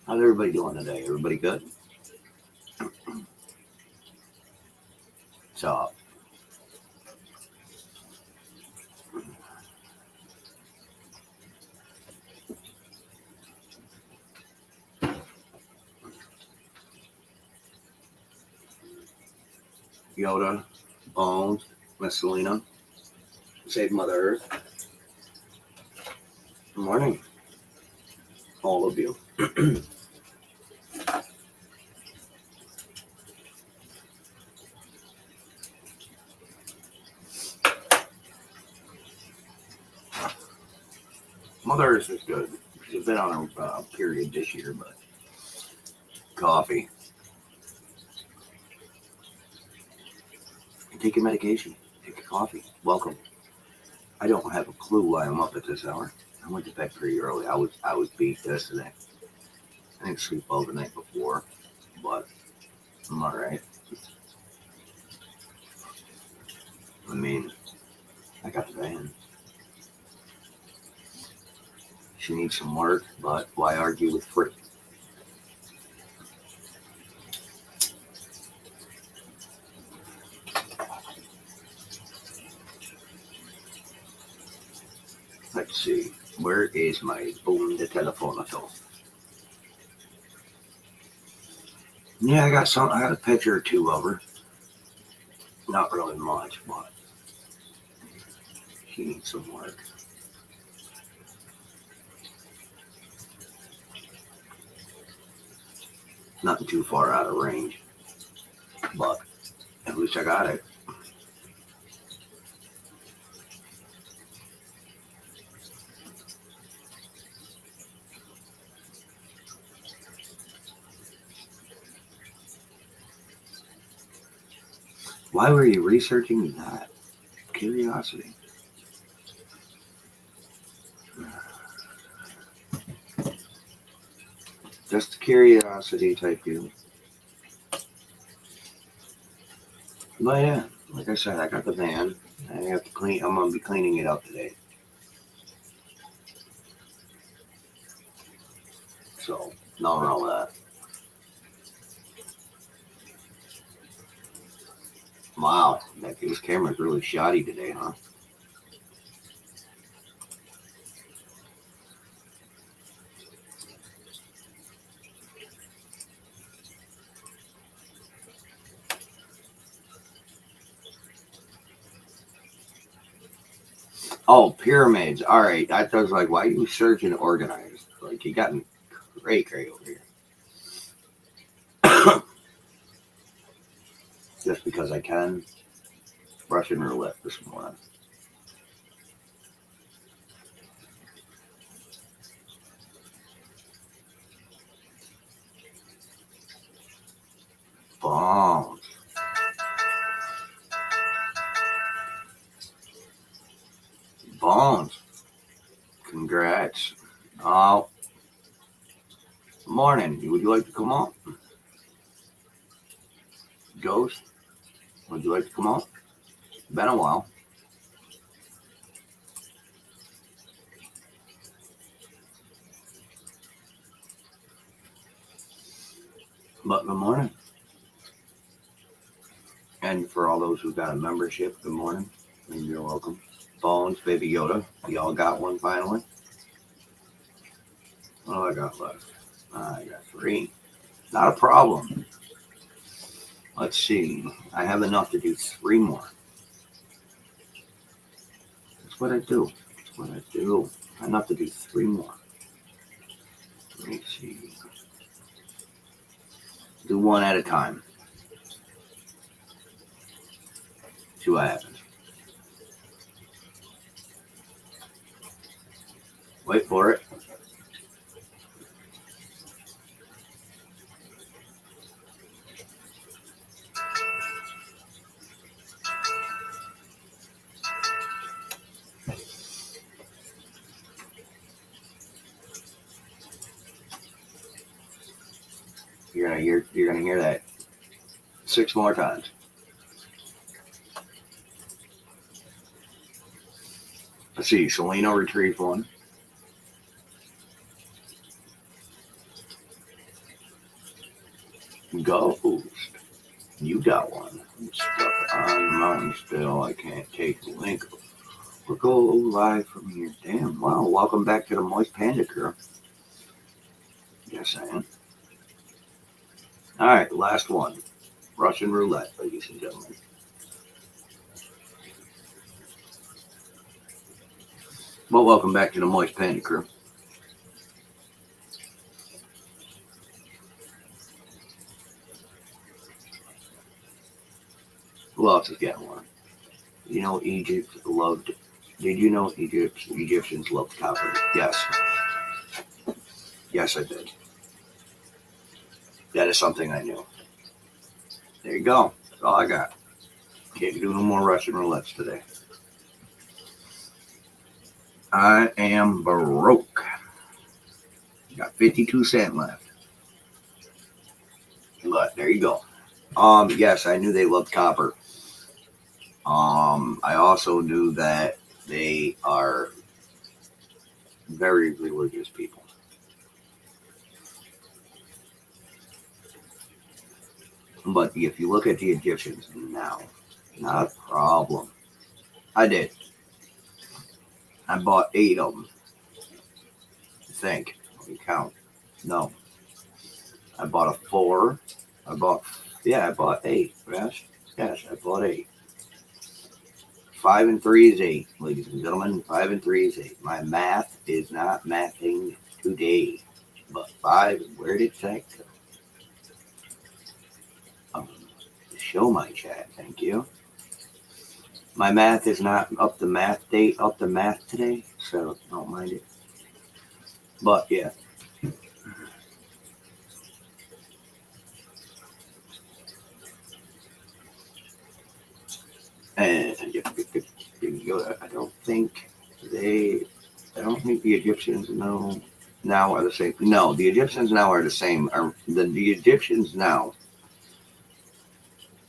How's everybody doing today? Everybody good? So, Yoda, Bones, Miss Selena, Save Mother Earth. Good morning, all of you. Mother Earth is good. She's been on a period this year, but coffee. Take your medication. Take your coffee. Welcome. I don't have a clue why I'm up at this hour. I went to bed pretty early. I was beat yesterday. I didn't sleep well the night before, but I'm all right. I mean, I got the van. She needs some work, but why argue with free? Let's see. Where is my boom de telefonato? Yeah, I got a picture or two of her. Not really much, but she needs some work. Nothing too far out of range, but at least I got it. Why were you researching that? Curiosity. Just curiosity type deal. But yeah, like I said, I got the van. I have to clean. I'm gonna be cleaning it up today. So, not all that. Wow, this camera's really shoddy today, huh? Oh, pyramids. All right. I was like, why are you searching organized? Like, you got me cray over here. Just because I can. Russian roulette this morning. Bombs. Bombs. Congrats. Oh, morning. Would you like to come on? Ghost, would you like to come on? Been a while. But good morning. And for all those who got a membership, good morning. And you're welcome. Bones, Baby Yoda. Y'all got one finally? What do I got left? I got 3. Not a problem. Let's see. I have enough to do 3 more. That's what I do. That's what I do. Enough to do 3 more. Let me see. Do 1 at a time. See what happens. Wait for it. You're gonna hear that 6 more times. Let's see. Selena retrieved 1. Ghost. You got one. I'm stuck on the mountain still. I can't take the link. We'll go live from here. Damn. Wow. Welcome back to the Moist Panda Crew. Just saying. All right. Last one. Russian roulette, ladies and gentlemen. Well, welcome back to the Moist Panda Crew. Who else is getting one? You know, Egypt loved. Did you know Egyptians loved copper? Yes. Yes, I did. That is something I knew. There you go. That's all I got. Can't do no more Russian roulettes today. I am broke. Got 52 cents left. But there you go. Yes, I knew they loved copper. I also knew that they are very religious people. But if you look at the Egyptians now, not a problem. I did. I bought 8 of them. I think. Let me count. No. I bought a 4. I bought 8. Yes, I bought 8. 5 and 3 is 8, ladies and gentlemen. 5 and 3 is 8. My math is not mathing today. But 5, where did that go? Show my chat, thank you. My math is not up to math today, so don't mind it. But yeah. And I don't think the Egyptians now are the same. No, the Egyptians now are the same. The Egyptians now,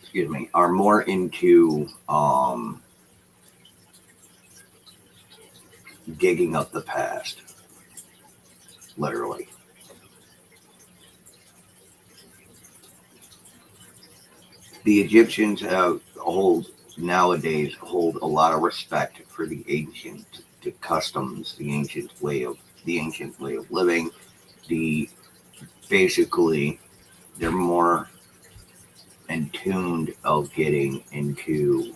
excuse me, are more into digging up the past, literally. The Egyptians nowadays hold a lot of respect for the ancient customs, the ancient way of living. Basically they're more in tuned of getting into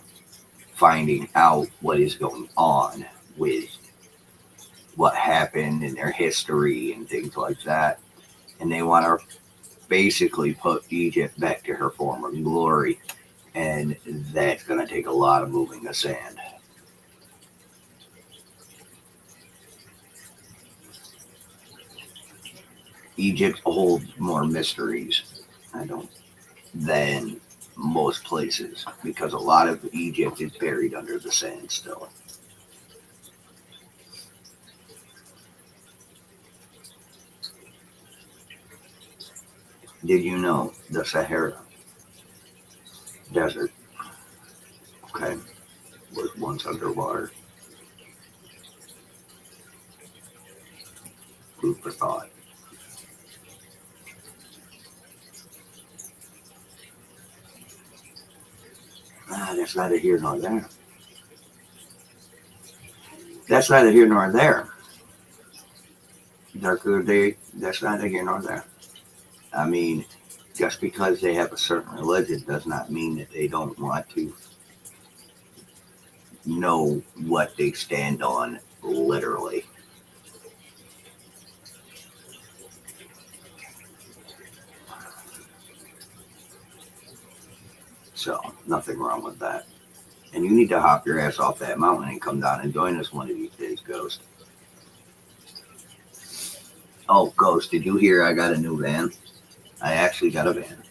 finding out what is going on with what happened in their history and things like that. And they want to basically put Egypt back to her former glory. And that's going to take a lot of moving the sand. Egypt holds more mysteries, than most places, because a lot of Egypt is buried under the sand still. Did you know the Sahara Desert, okay, was once underwater? Food for thought. That's neither here nor there. That's neither here nor there. That's neither here nor there. I mean, just because they have a certain religion does not mean that they don't want to know what they stand on, literally. So, nothing wrong with that. And you need to hop your ass off that mountain and come down and join us one of these days, Ghost. Oh, Ghost, did you hear I got a new van? I actually got a van.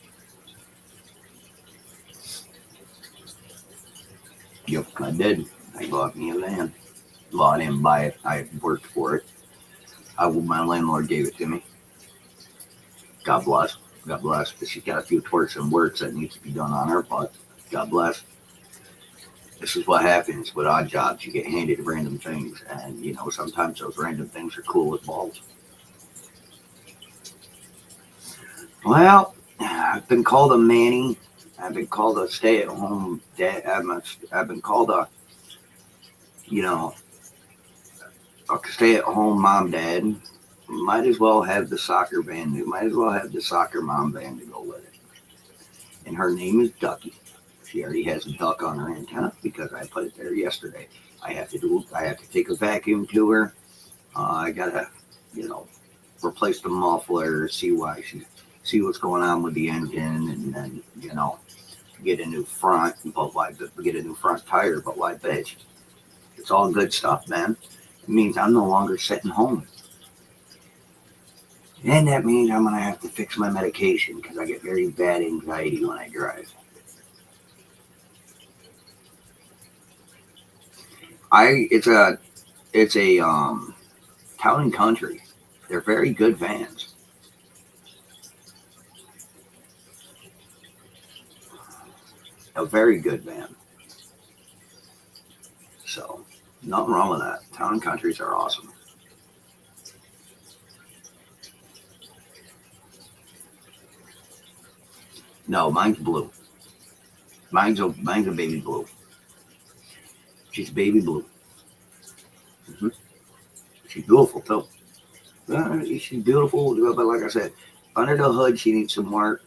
Yep, I did. I bought me a van. Well, I didn't buy it. I worked for it. My landlord gave it to me. God bless. God bless. But she's got a few twerks and works that needs to be done on her, but God bless. This is what happens with odd jobs. You get handed random things, and sometimes those random things are cool as balls. Well, I've been called a Manny. I've been called a stay-at-home dad. I've been called a, you know, a stay-at-home mom dad. Might as well have the soccer band. Might as well have the soccer mom band to go with it. And her name is Ducky. She already has a duck on her antenna because I put it there yesterday. I have to take a vacuum to her. I gotta, replace the muffler, see what's going on with the engine, and then, get a new front, get a new front tire. But why, bitch? It's all good stuff, man. It means I'm no longer sitting home. And that means I'm going to have to fix my medication because I get very bad anxiety when I drive. It's a Town and Country. They're very good vans. A very good van. So, nothing wrong with that. Town and Countries are awesome. No, mine's blue. Mine's a baby blue. She's baby blue. Mm-hmm. She's beautiful too. She's beautiful, but like I said, under the hood she needs some work.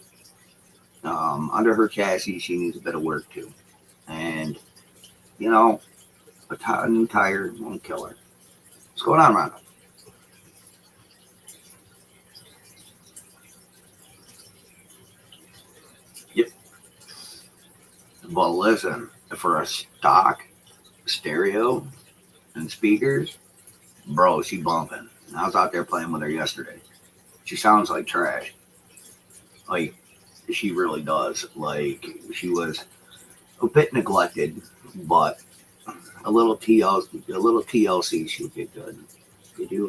Under her chassis she needs a bit of work too. And a new tire won't kill her. What's going on, Rhonda? Yep. Well, listen, for a stock stereo and speakers, bro, she bumping. I was out there playing with her yesterday. She sounds like trash. Like, she really does. Like, she was a bit neglected, but a little TLC, she would get good. Did you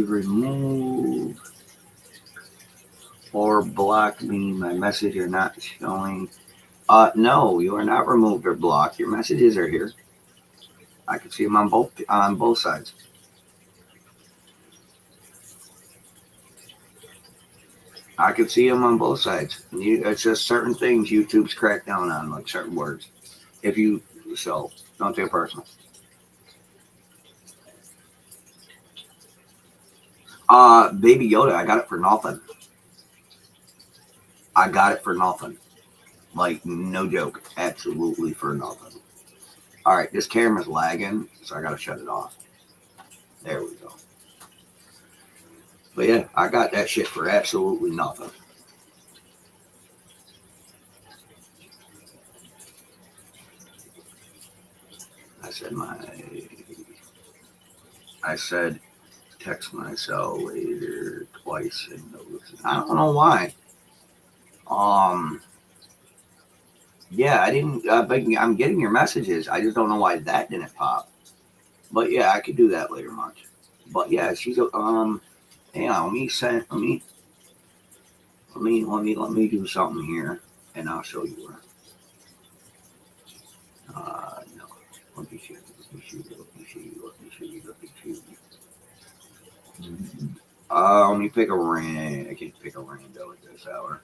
remove or block me? My message are not showing. No, you are not removed or blocked. Your messages are here. I can see them on both sides. I can see them on both sides. It's just certain things YouTube's cracked down on, like certain words. So don't take it personal. Baby Yoda, I got it for nothing. Like, no joke. Absolutely for nothing. All right, this camera's lagging, so I gotta shut it off. There we go. But yeah, I got that shit for absolutely nothing. I said text myself later twice and I don't know why. Yeah, I didn't. I'm getting your messages. I just don't know why that didn't pop. But yeah, I could do that later, much. But yeah, she's hang on. Let me do something here, and I'll show you where. No. Let me show you. Let me pick a random. I can't pick a random at this hour.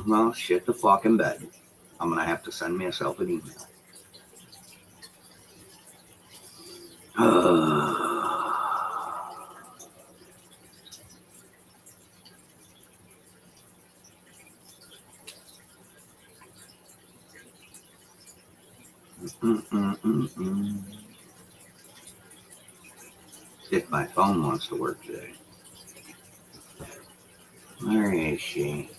Well, shit the fucking bed. I'm gonna have to send myself an email. If my phone wants to work today. Where is she?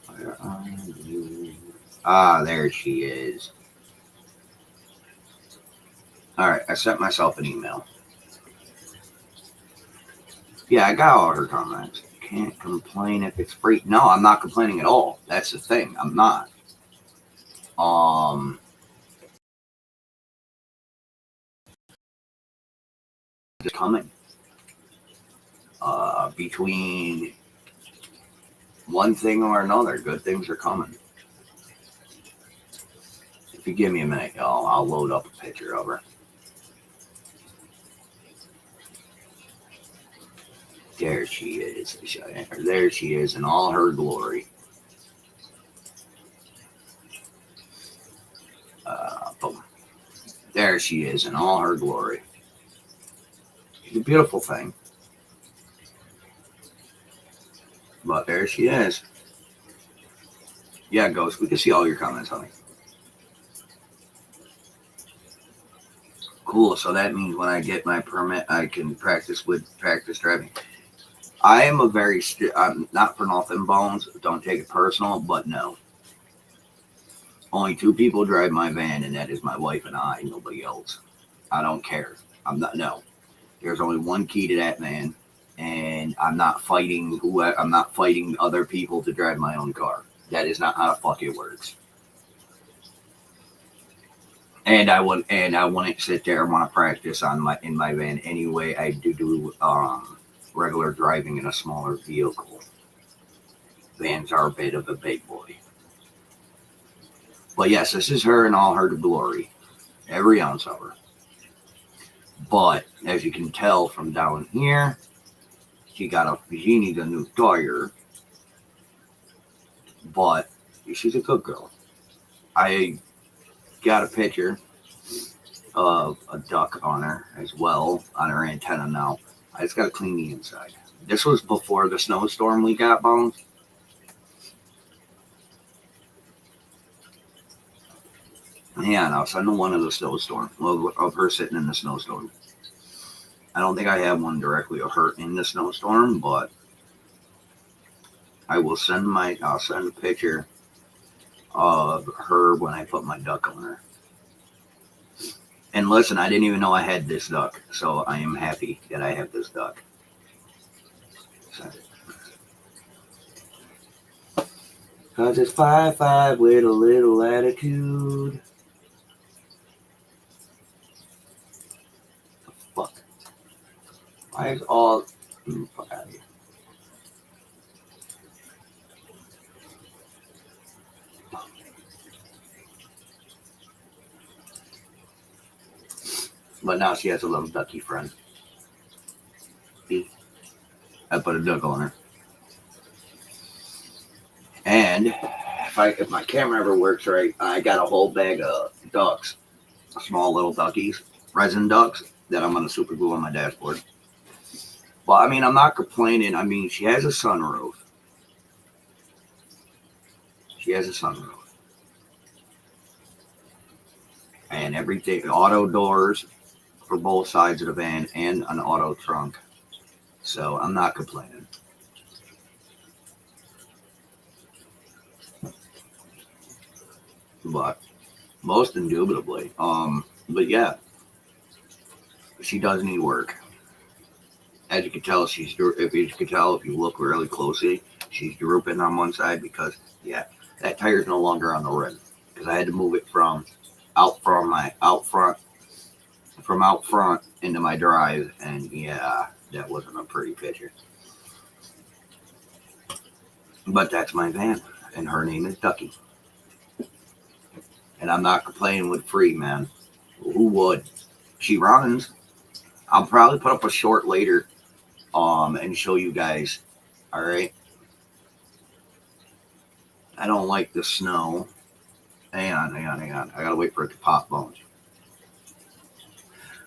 Where are you? Ah, there she is. All right, I sent myself an email. Yeah, I got all her comments. Can't complain if it's free. No, I'm not complaining at all. That's the thing. I'm not. Just coming. Between one thing or another, good things are coming. If you give me a minute, y'all, I'll load up a picture of her. There she is. There she is in all her glory. Boom. There she is in all her glory. She's a beautiful thing. But there she is. Yeah, Ghost, we can see all your comments, honey. Cool, so that means when I get my permit, I can practice driving. I am I'm not for nothing, Bones, don't take it personal, but no. Only 2 people drive my van, and that is my wife and I, nobody else. I don't care. No. There's only one key to that van, and I'm not fighting other people to drive my own car. That is not how the fuck it works. And I wouldn't sit there and want to practice in my van anyway. I do regular driving in a smaller vehicle. Vans are a bit of a big boy. But yes, this is her in all her glory. Every ounce of her. But as you can tell from down here, she needs a new tire. But she's a good girl. I got a picture of a duck on her as well, on her antenna now. I just got to clean the inside. This was before the snowstorm we got, Bones. Yeah, I'll send one of the snowstorm of her sitting in the snowstorm. I don't think I have one directly of her in the snowstorm, but I'll send a picture of her when I put my duck on her. And listen, I didn't even know I had this duck, so I am happy that I have this duck. Cause it's 5'5" with a little attitude. Fuck. Why is all... Fuck out of here. But now she has a little ducky friend. See? I put a duck on her. And if my camera ever works right, I got a whole bag of ducks. Small little duckies. Resin ducks that I'm going to super glue on my dashboard. Well, I mean, I'm not complaining. I mean, she has a sunroof. And everything, auto doors for both sides of the van and an auto trunk. So I'm not complaining. But most indubitably, but yeah, she does need work. As you can tell, if you look really closely, she's drooping on one side because, yeah, that tire's no longer on the rim because I had to move it from out front into my drive, and yeah, that wasn't a pretty picture. But that's my van, and her name is Ducky. And I'm not complaining with free, man. Who would? She runs. I'll probably put up a short later, and show you guys. All right. I don't like the snow. Hang on. I gotta wait for it to pop, Bones.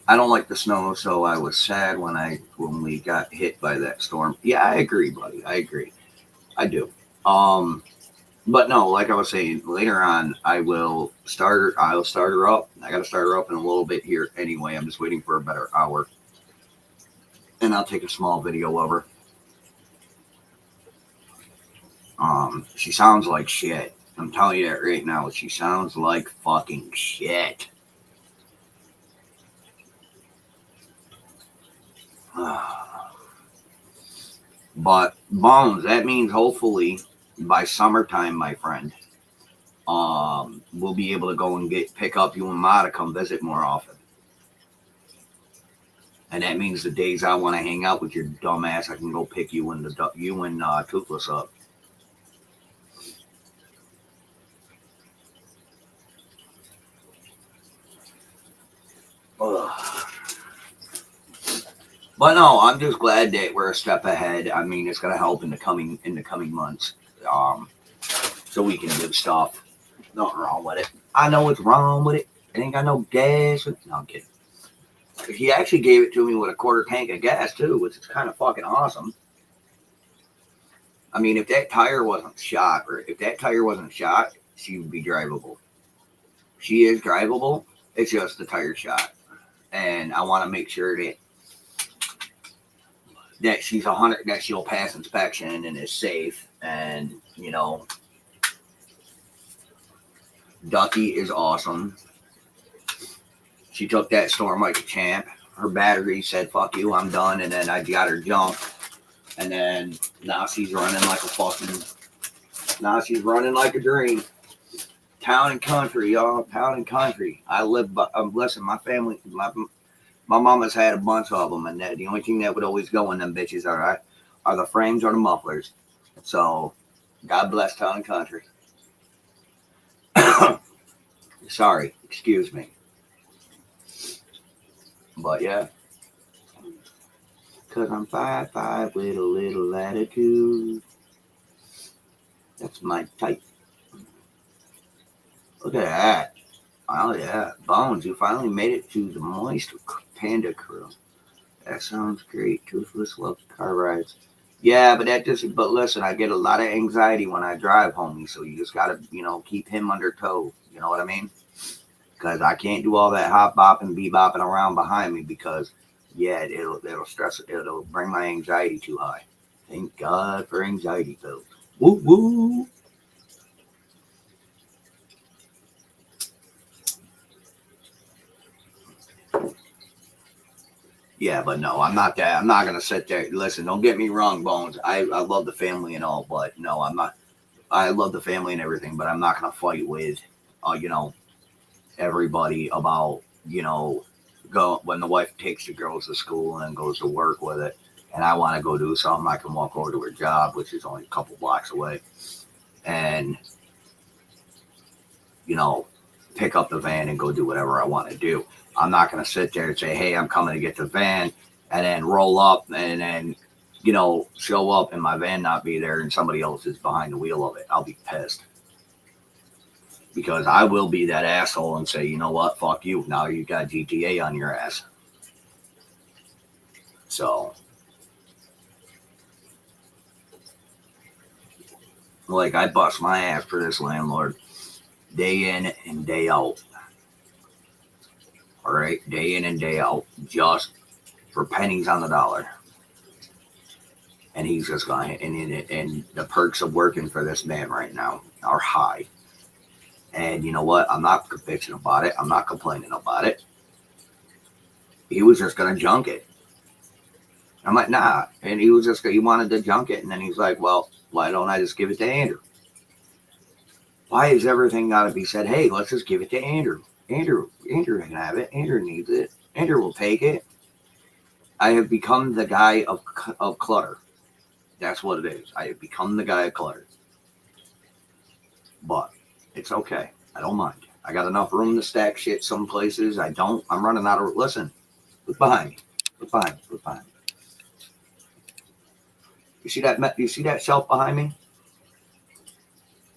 I don't like the snow, so I was sad when we got hit by that storm. Yeah, I agree, buddy. I agree. I do. But no, like I was saying, later on, I'll start her up. I got to start her up in a little bit here anyway. I'm just waiting for a better hour. And I'll take a small video of her. She sounds like shit. I'm telling you that right now. She sounds like fucking shit. But, Bones, that means hopefully by summertime, my friend, we'll be able to go and pick up you and Ma to come visit more often. And that means the days I want to hang out with your dumb ass, I can go pick you and Toothless up. Ugh. But no, I'm just glad that we're a step ahead. I mean, it's gonna help in the coming months, um, so we can do stuff. Nothing wrong with it. I know what's wrong with it. It ain't got no gas. No, I'm kidding. He actually gave it to me with a quarter tank of gas too, which is kind of fucking awesome. I mean, if that tire wasn't shot, or if that tire wasn't shot, she would be drivable. She is drivable. It's just the tire shot, and I want to make sure that she's 100, that she'll pass inspection and is safe. And Ducky is awesome. She took that storm like a champ. Her battery said, "Fuck you, I'm done," and then I got her junk. And then now she's running like a fucking. Now she's running like a dream. Town and country, y'all. Town and country. I live. Listen, my family, my mama's had a bunch of them, and the only thing that would always go in them bitches are the frames or the mufflers. So, God bless town and country. Sorry, excuse me. But yeah, cause I'm 5'5" with a little attitude. That's my type. Look at that. Oh yeah, Bones, you finally made it to the Moist Panda crew. That sounds great. Toothless loves car rides. Yeah, but listen, I get a lot of anxiety when I drive, homie. So you just gotta, keep him under tow. You know what I mean? Because I can't do all that hop bopping, bebopping around behind me because, yeah, it'll stress, it'll bring my anxiety too high. Thank God for anxiety pills. Woo woo. Yeah, but no, I'm not that. I'm not gonna sit there. Listen, don't get me wrong, Bones. I love the family and all, but no, I'm not. I love the family and everything, but I'm not gonna fight with, uh, you know, everybody about, go when the wife takes the girls to school and goes to work with it, and I want to go do something. I can walk over to her job, which is only a couple blocks away, and you know, pick up the van and go do whatever I want to do. I'm not going to sit there and say, "Hey, I'm coming to get the van," and then roll up and then, show up and my van not be there and somebody else is behind the wheel of it. I'll be pissed because I will be that asshole and say, "You know what? Fuck you. Now you got GTA on your ass." So, like, I bust my ass for this landlord day in and day out. All right, day in and day out, just for pennies on the dollar. And he's just going, and the perks of working for this man right now are high. And you know what? I'm not bitching about it. I'm not complaining about it. He was just going to junk it. I'm like, nah. And he wanted to junk it. And then he's like, well, why don't I just give it to Andrew? Why is everything got to be said? Hey, let's just give it to Andrew. Andrew can have it. Andrew needs it. Andrew will take it. I have become the guy of clutter. That's what it is. I have become the guy of clutter. But it's okay. I don't mind. I got enough room to stack shit some places. I don't. I'm running out of. Listen, look behind me. Look behind me. Look behind me. You see that? You see that shelf behind me?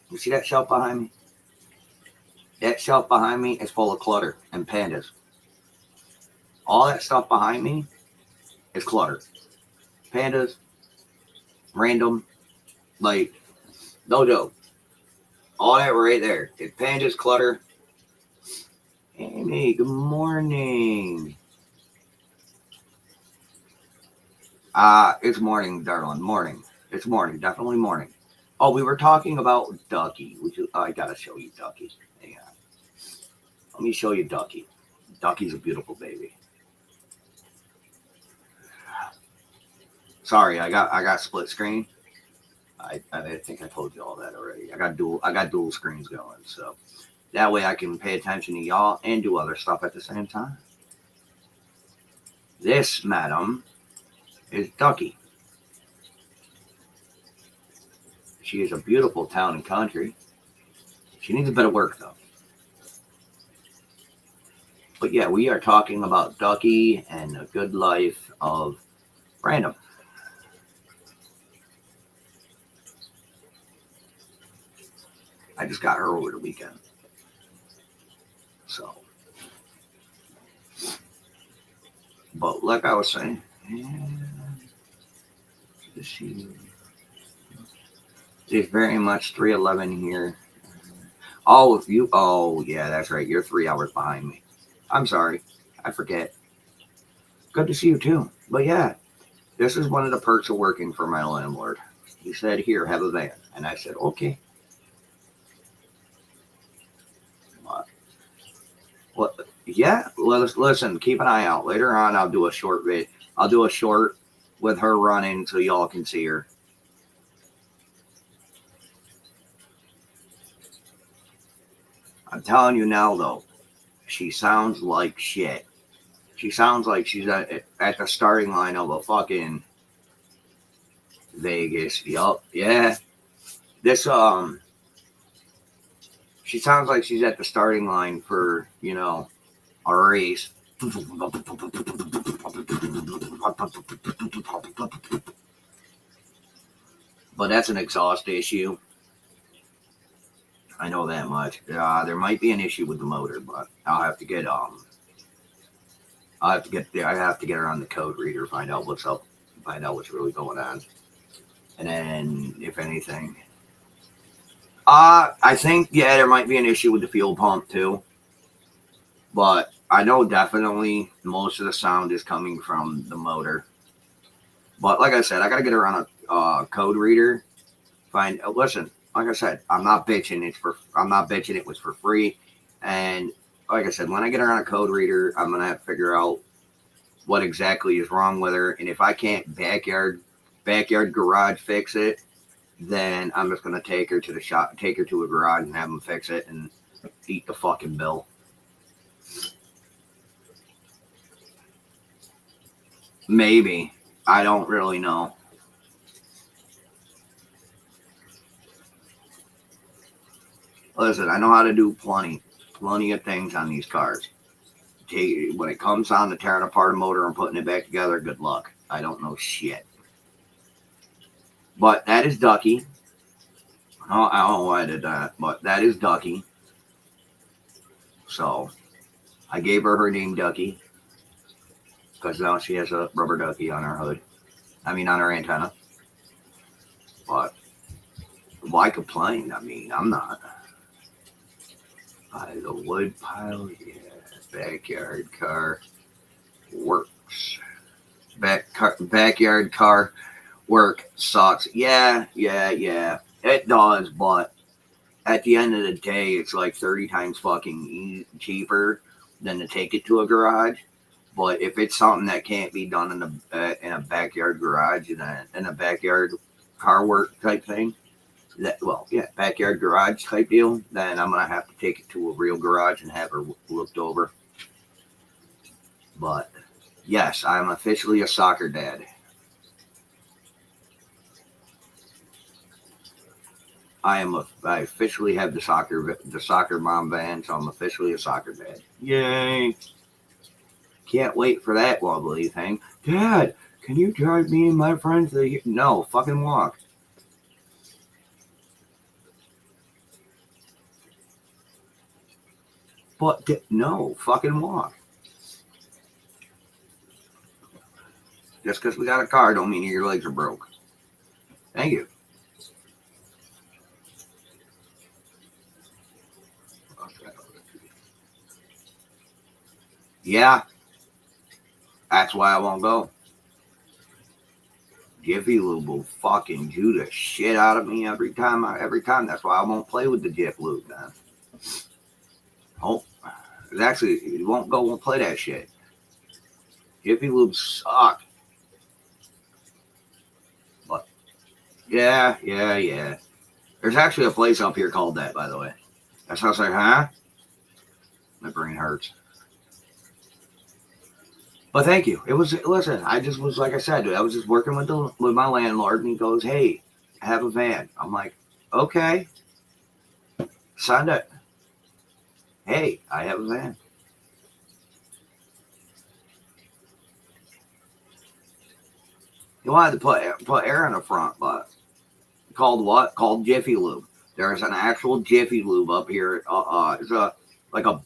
You see that shelf behind me? That shelf behind me is full of clutter and pandas. All that stuff behind me is clutter. Pandas, random, like, no joke. All that right there is pandas, clutter. Amy, good morning. It's morning, darling. Morning. It's morning. Definitely morning. Oh, we were talking about Ducky. I gotta show you Ducky. Hang on. Let me show you Ducky. Ducky's a beautiful baby. Sorry, I got split screen. I think I told you all that already. I got dual screens going, so that way I can pay attention to y'all and do other stuff at the same time. This, madam, is Ducky. She is a beautiful town and country. She needs a bit of work, though. But yeah, we are talking about Ducky and the good life of Random. I just got her over the weekend. So, but like I was saying, there's very much 311 here. Oh, if you, oh yeah, that's right. You're 3 hours behind me. I'm sorry. I forget. Good to see you too. But yeah, this is one of the perks of working for my landlord. He said, here, have a van. And I said, okay. What? Yeah, listen, keep an eye out. Later on, I'll do a short vid. I'll do a short with her running so y'all can see her. I'm telling you now, though, she sounds like shit. She sounds like she's at the starting line of a fucking Vegas. Yup, yeah. This, she sounds like she's at the starting line for, a race. But that's an exhaust issue. I know that much. There might be an issue with the motor, but I have to get her on the code reader, find out what's up, find out what's really going on, and then if anything, I think there might be an issue with the fuel pump too, but I know definitely most of the sound is coming from the motor. But like I said, I gotta get her on a code reader. Listen, like I said, I'm not bitching. It was for free, and like I said, when I get her on a code reader, I'm gonna have to figure out what exactly is wrong with her, and if I can't backyard garage fix it, then I'm just gonna take her to the shop, take her to a garage, and have them fix it, and eat the fucking bill. Maybe. I don't really know. Listen, I know how to do plenty of things on these cars. When it comes on to tearing apart a motor and putting it back together, good luck. I don't know shit. But that is Ducky. Oh, I don't know why I did that, but that is Ducky. So I gave her name Ducky because now she has a rubber ducky on her hood. I mean, on her antenna. But why complain? I mean, I'm not. By the wood pile, yeah. Backyard car works. Backyard car work sucks. Yeah. It does, but at the end of the day, it's like 30 times fucking cheaper than to take it to a garage. But if it's something that can't be done in a backyard garage, in a backyard car work type thing, backyard garage type deal, then I'm gonna have to take it to a real garage and have her looked over. But yes, I'm officially a soccer dad. I officially have the soccer mom van, so I'm officially a soccer dad. Yay! Can't wait for that wobbly thing. Dad, can you drive me and my friends? No, fucking walk. But no, fucking walk. Just because we got a car don't mean your legs are broke. Thank you. Yeah, that's why I won't go. Jiffy Lube will fucking do the shit out of me every time. That's why I won't play with the Jiff Lube, man. Oh, actually, you won't play that shit. Jiffy Lube suck. But yeah. There's actually a place up here called that, by the way. That's how I was like, huh? My brain hurts. But thank you. Listen, I just was, like I said, I was just working with my landlord, and he goes, hey, I have a van. I'm like, okay. Signed it. Hey, I have a van. He wanted to put air in the front, but called what? Called Jiffy Lube. There's an actual Jiffy Lube up here. It's like a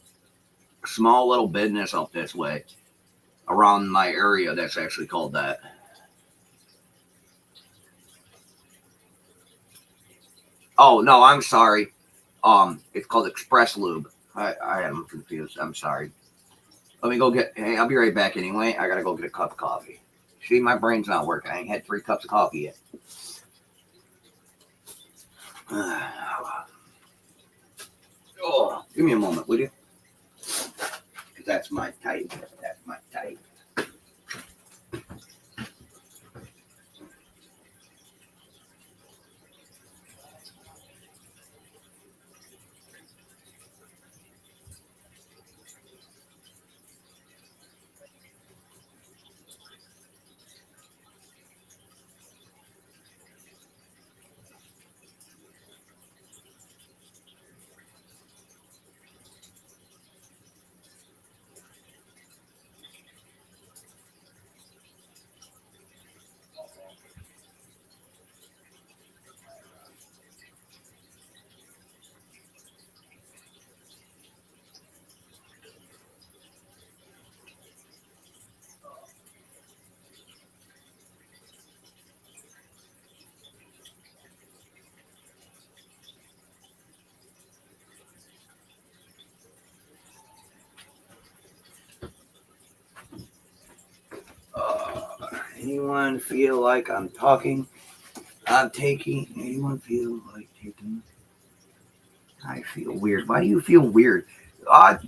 small little business up this way around my area that's actually called that. Oh no, I'm sorry. It's called Express Lube. I am confused. I'm sorry. Let me go get. Hey, I'll be right back anyway. I gotta go get a cup of coffee. See, my brain's not working. I ain't had 3 cups of coffee yet. Oh, give me a moment, will you? Because that's my type. That's my type. Anyone feel like I'm talking? I'm taking. Anyone feel like taking? I feel weird. Why do you feel weird?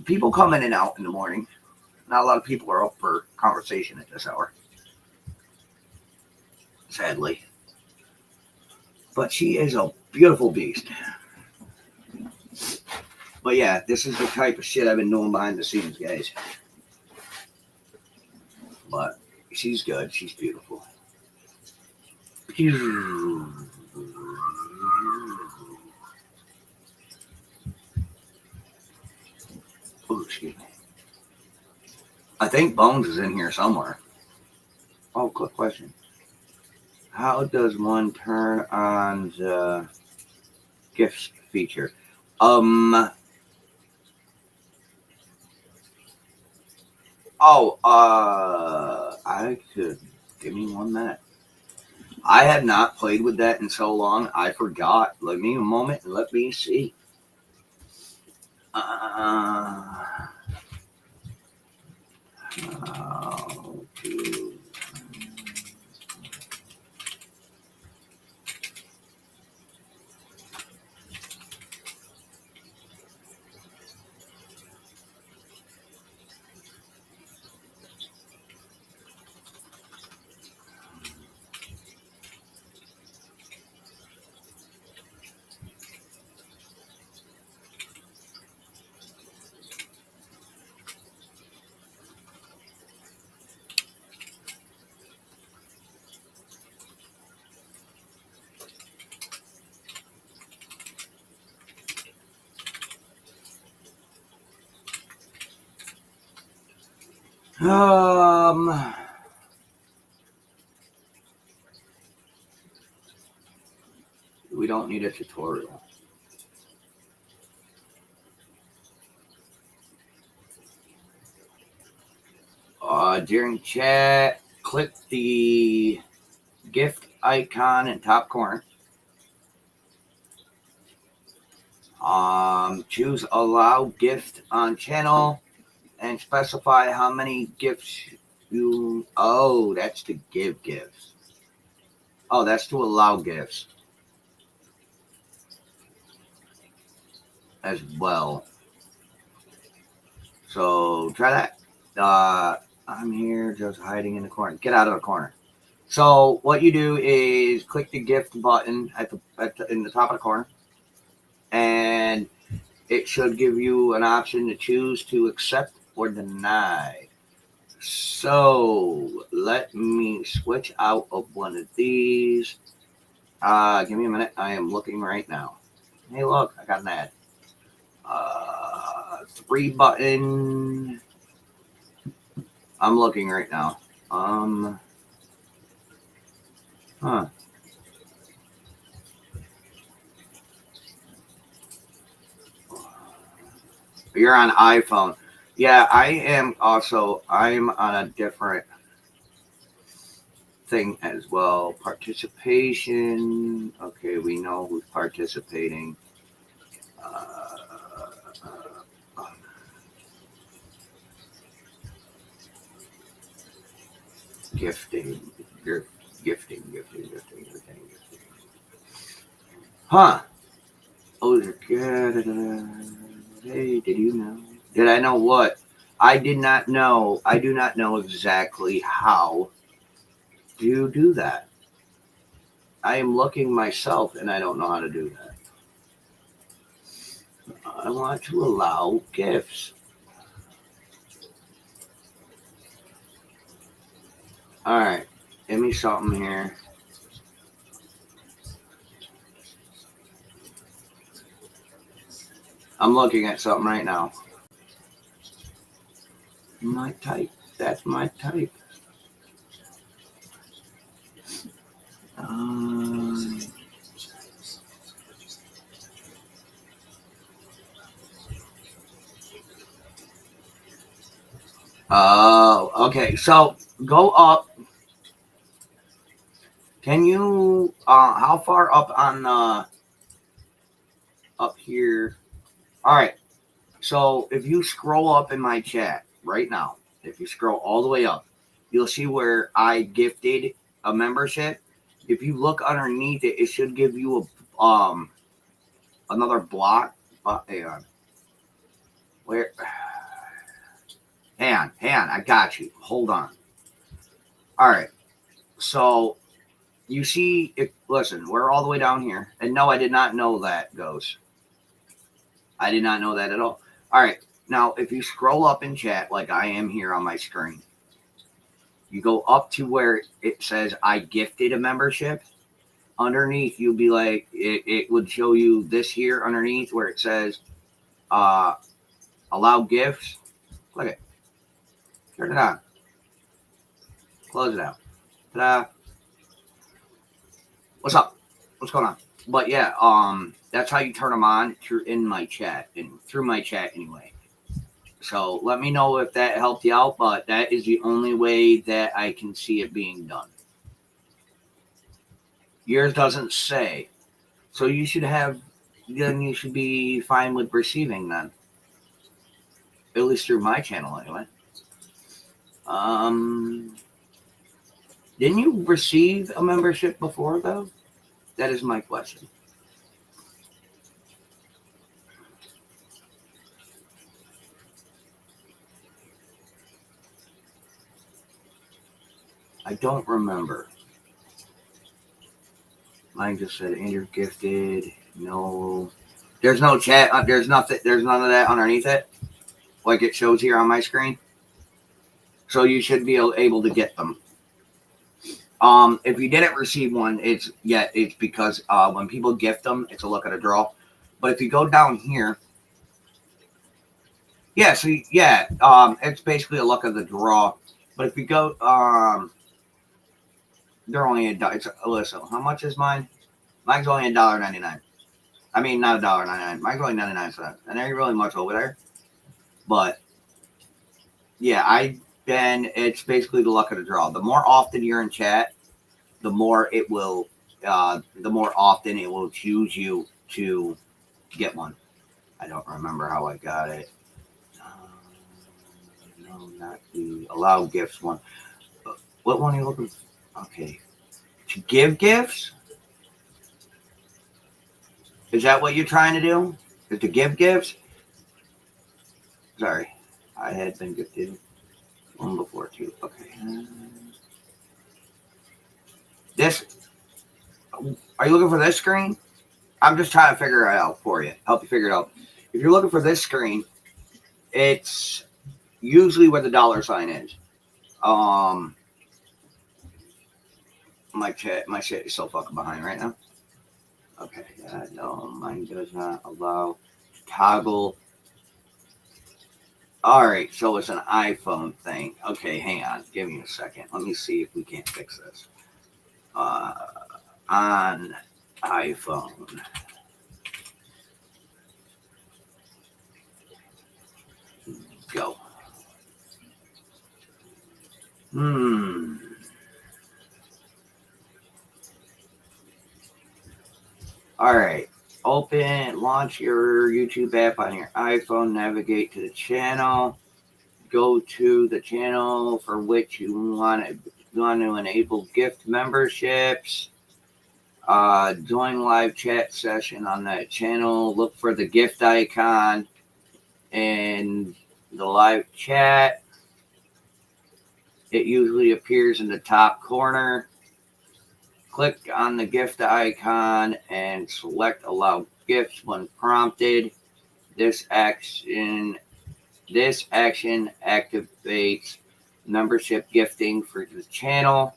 People come in and out in the morning. Not a lot of people are up for conversation at this hour, sadly. But she is a beautiful beast. But yeah, this is the type of shit I've been doing behind the scenes, guys. But she's good. She's beautiful. Oh, excuse me. I think Bones is in here somewhere. Oh, quick question. How does one turn on the gifts feature? I could give me 1 minute. I have not played with that in so long. I forgot. Let me a moment and let me see. How to we don't need a tutorial. During chat, click the gift icon in top corner. Choose allow gift on channel and specify how many gifts you. Oh, that's to give gifts. Oh, that's to allow gifts as well. So try that. I'm here just hiding in the corner. Get out of the corner. So what you do is click the gift button in the top of the corner, and it should give you an option to choose to accept or deny. So let me switch out of one of these. Give me a minute. I am looking right now. Hey, look, I got an ad. 3 button. I'm looking right now. Huh. You're on iPhone. Yeah, I am also. I'm on a different thing as well. Participation. Okay, we know who's participating. Uh, uh, gifting. Gifting. Huh. Oh, hey, did you know? Did I know what? I did not know. I do not know exactly how to do that. I am looking myself and I don't know how to do that. I want to allow gifts. All right. Give me something here. I'm looking at something right now. My type. That's my type. Um, oh, okay. So go up. Can you? How far up on up here? All right. So if you scroll up in my chat right now, if you scroll all the way up, you'll see where I gifted a membership. If you look underneath it, it should give you a another block. Hang on. Where? Hang on. I got you. Hold on. All right. So you see, if listen, we're all the way down here, and no, I did not know that goes. I did not know that at all. All right. Now, if you scroll up in chat like I am here on my screen, you go up to where it says I gifted a membership. Underneath, you'll be like, it would show you this here underneath where it says uh, allow gifts. Click it. Turn it on. Close it out. Ta-da. What's up? What's going on? But yeah, that's how you turn them on through in my chat and through my chat anyway. So let me know if that helped you out, but that is the only way that I can see it being done. Yours doesn't say. So you should have, then you should be fine with receiving then. At least through my channel anyway. Um, didn't you receive a membership before though? That is my question. I don't remember. Mine just said Andrew gifted. No, there's no chat. There's nothing. There's none of that underneath it, like it shows here on my screen. So you should be able to get them. If you didn't receive one, it's because when people gift them, it's a luck of the draw. But if you go down here, yeah, so yeah, it's basically a luck of the draw. But if you go, they're only it's listen. How much is mine? Mine's only $1.99. I mean, not $1.99. Mine's only 99 cents, and there ain't really much over there. But yeah, it's basically the luck of the draw. The more often you're in chat, the more it will, the more often it will choose you to get one. I don't remember how I got it. No, not the allow gifts one. What one are you looking for? Okay. To give gifts? Is that what you're trying to do? Is to give gifts? Sorry. I had been gifted one before too. Okay. This, are you looking for this screen? I'm just trying to figure it out for you. Help you figure it out. If you're looking for this screen, it's usually where the dollar sign is. My shit is so fucking behind right now. Okay, no, mine does not allow toggle. All right, so it's an iPhone thing. Okay, hang on, give me a second. Let me see if we can't fix this. on iPhone. Go. All right. Launch your YouTube app on your iPhone, navigate to the channel, go to the channel for which you want to enable gift memberships. Join live chat session on that channel. Look for the gift icon in the live chat. It usually appears in the top corner. Click on the gift icon and select allow gifts when prompted. This action activates membership gifting for the channel.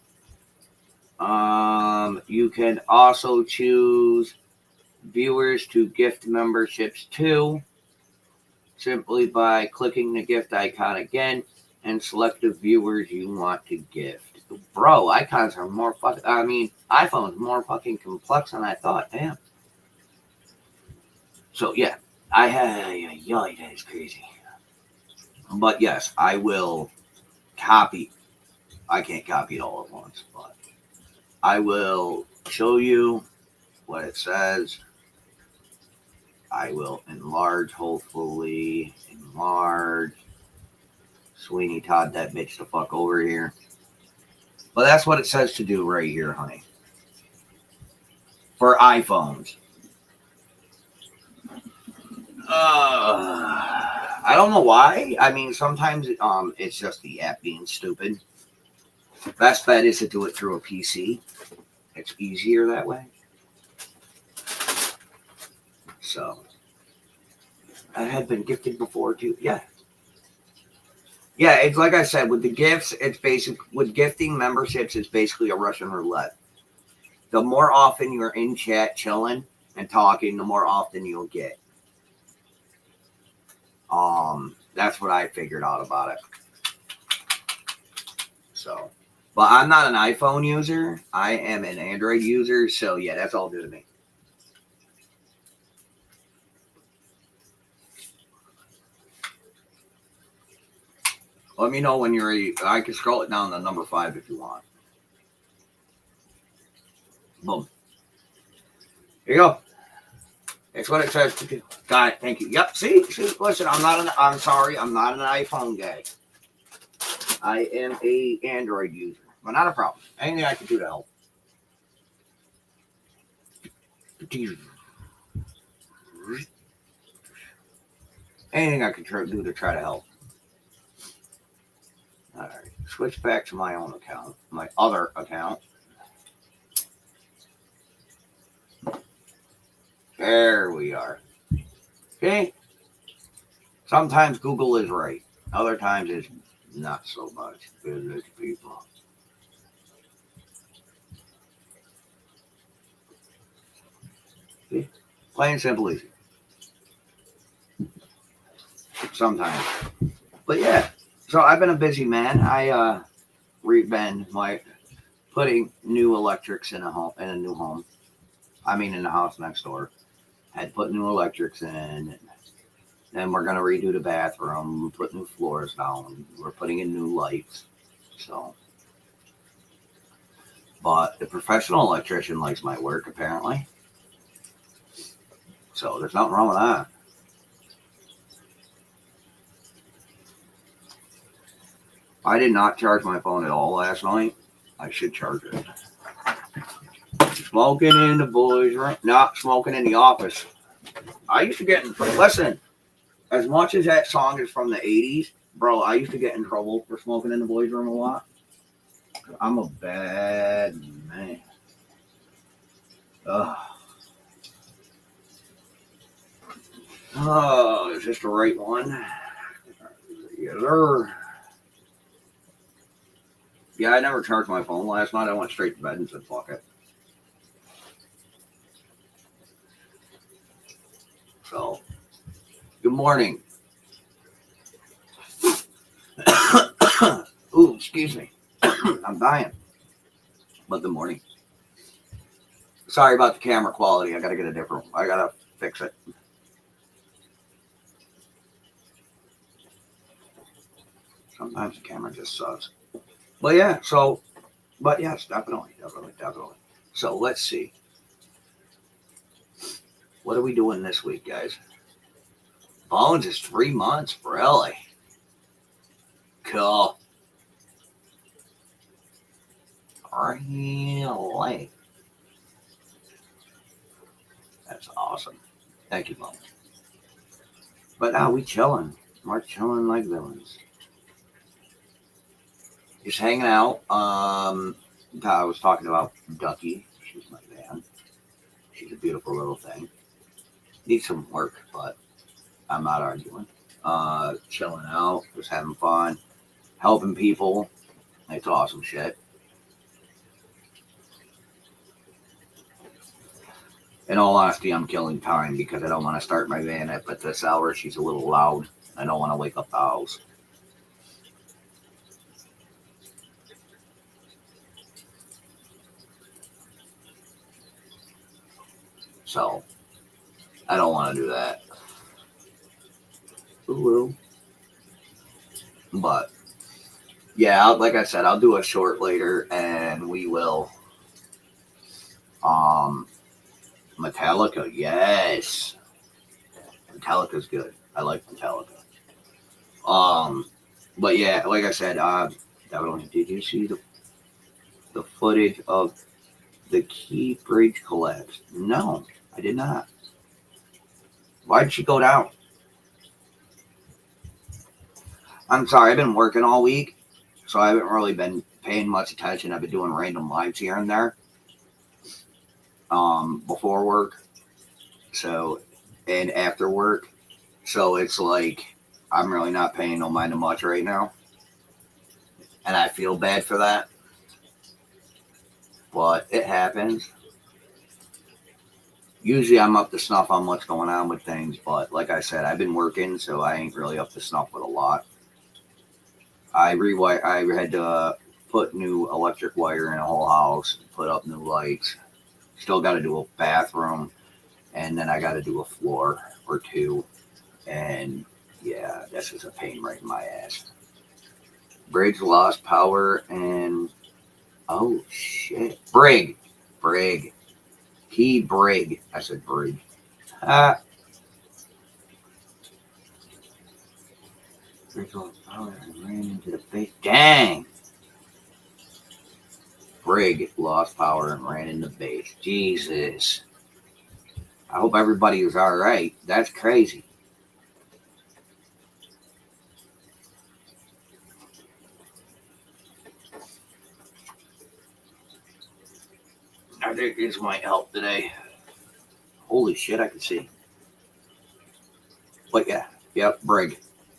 You can also choose viewers to gift memberships to simply by clicking the gift icon again and select the viewers you want to gift. Bro, icons are more iPhone's more fucking complex than I thought. Damn. So yeah, that is crazy. But yes, I will copy. I can't copy it all at once, but I will show you what it says. I will enlarge, hopefully. Enlarge. Sweeney Todd that bitch the fuck over here. But that's what it says to do right here, honey. For iPhones. I don't know why. I mean, sometimes it's just the app being stupid. Best bet is to do it through a PC. It's easier that way. So, I had been gifted before too. Yeah. Yeah, it's like I said, with the gifts, with gifting memberships, it's basically a Russian roulette. The more often you're in chat chilling and talking, the more often you'll get. That's what I figured out about it. So, but I'm not an iPhone user. I am an Android user. So yeah, that's all good to me. Let me know when you're ready. I can scroll it down to number 5 if you want. Boom. Here you go. That's what it says to do. Got it. Thank you. Yep. See. Listen, I'm sorry. I'm not an iPhone guy. I am a Android user. But not a problem. Anything I can do to help. Anything I can do to try to help. All right. Switch back to my own account. My other account. There we are. Okay. Sometimes Google is right. Other times it's not so much. Business people. See? Plain simple easy. Sometimes. But yeah. So I've been a busy man. Been putting new electrics in a new home. I mean in the house next door. Had put new electrics in. Then we're gonna redo the bathroom, put new floors down. We're putting in new lights. So, but the professional electrician likes my work apparently. So there's nothing wrong with that. I did not charge my phone at all last night. I should charge it. Smoking in the boys' room, not smoking in the office. I used to get in trouble. Listen, as much as that song is from the 80s, bro, I used to get in trouble for smoking in the boys' room a lot. I'm a bad man. Oh, is this the right one? Yes, sir. Yeah, I never charged my phone last night. I went straight to bed and said, fuck it. So, good morning. Ooh, excuse me. I'm dying. But good morning. Sorry about the camera quality. I gotta get a different. I gotta fix it. Sometimes the camera just sucks. But yeah, so, but yes, definitely. So let's see. What are we doing this week, guys? Bones is 3 months, really? Cool. Really? That's awesome. Thank you, Bones. But now we chilling. We're chilling like villains. Just hanging out. I was talking about Ducky. She's my van. She's a beautiful little thing. Needs some work, but I'm not arguing. Chilling out, just having fun, helping people. It's awesome shit. In all honesty, I'm killing time because I don't want to start my van up at this hour. She's a little loud. I don't want to wake up the house. So, I don't want to do that. Ooh. But, yeah, like I said, I'll do a short later and we will. Metallica, yes. Metallica's good. I like Metallica. But yeah, like I said, did you see the footage of the Key Bridge collapse? No, I did not. Why did she go down? I'm sorry, I've been working all week, so I haven't really been paying much attention. I've been doing random lives here and there, before work, so and after work. So it's like I'm really not paying no mind to much right now, and I feel bad for that. But it happens. Usually I'm up to snuff on what's going on with things, but like I said, I've been working, so I ain't really up to snuff with a lot. I had to put new electric wire in a whole house, put up new lights. Still got to do a bathroom, and then I got to do a floor or two. And yeah, this is a pain right in my ass. Bridge lost power, and oh shit, Brig, Key Brig. I said Brig. Ah, bridge lost power and ran into the base. Dang. Brig lost power and ran into base. Jesus. I hope everybody was all right. That's crazy. I think this might help today. Holy shit, I can see. But yeah, yep, Brig.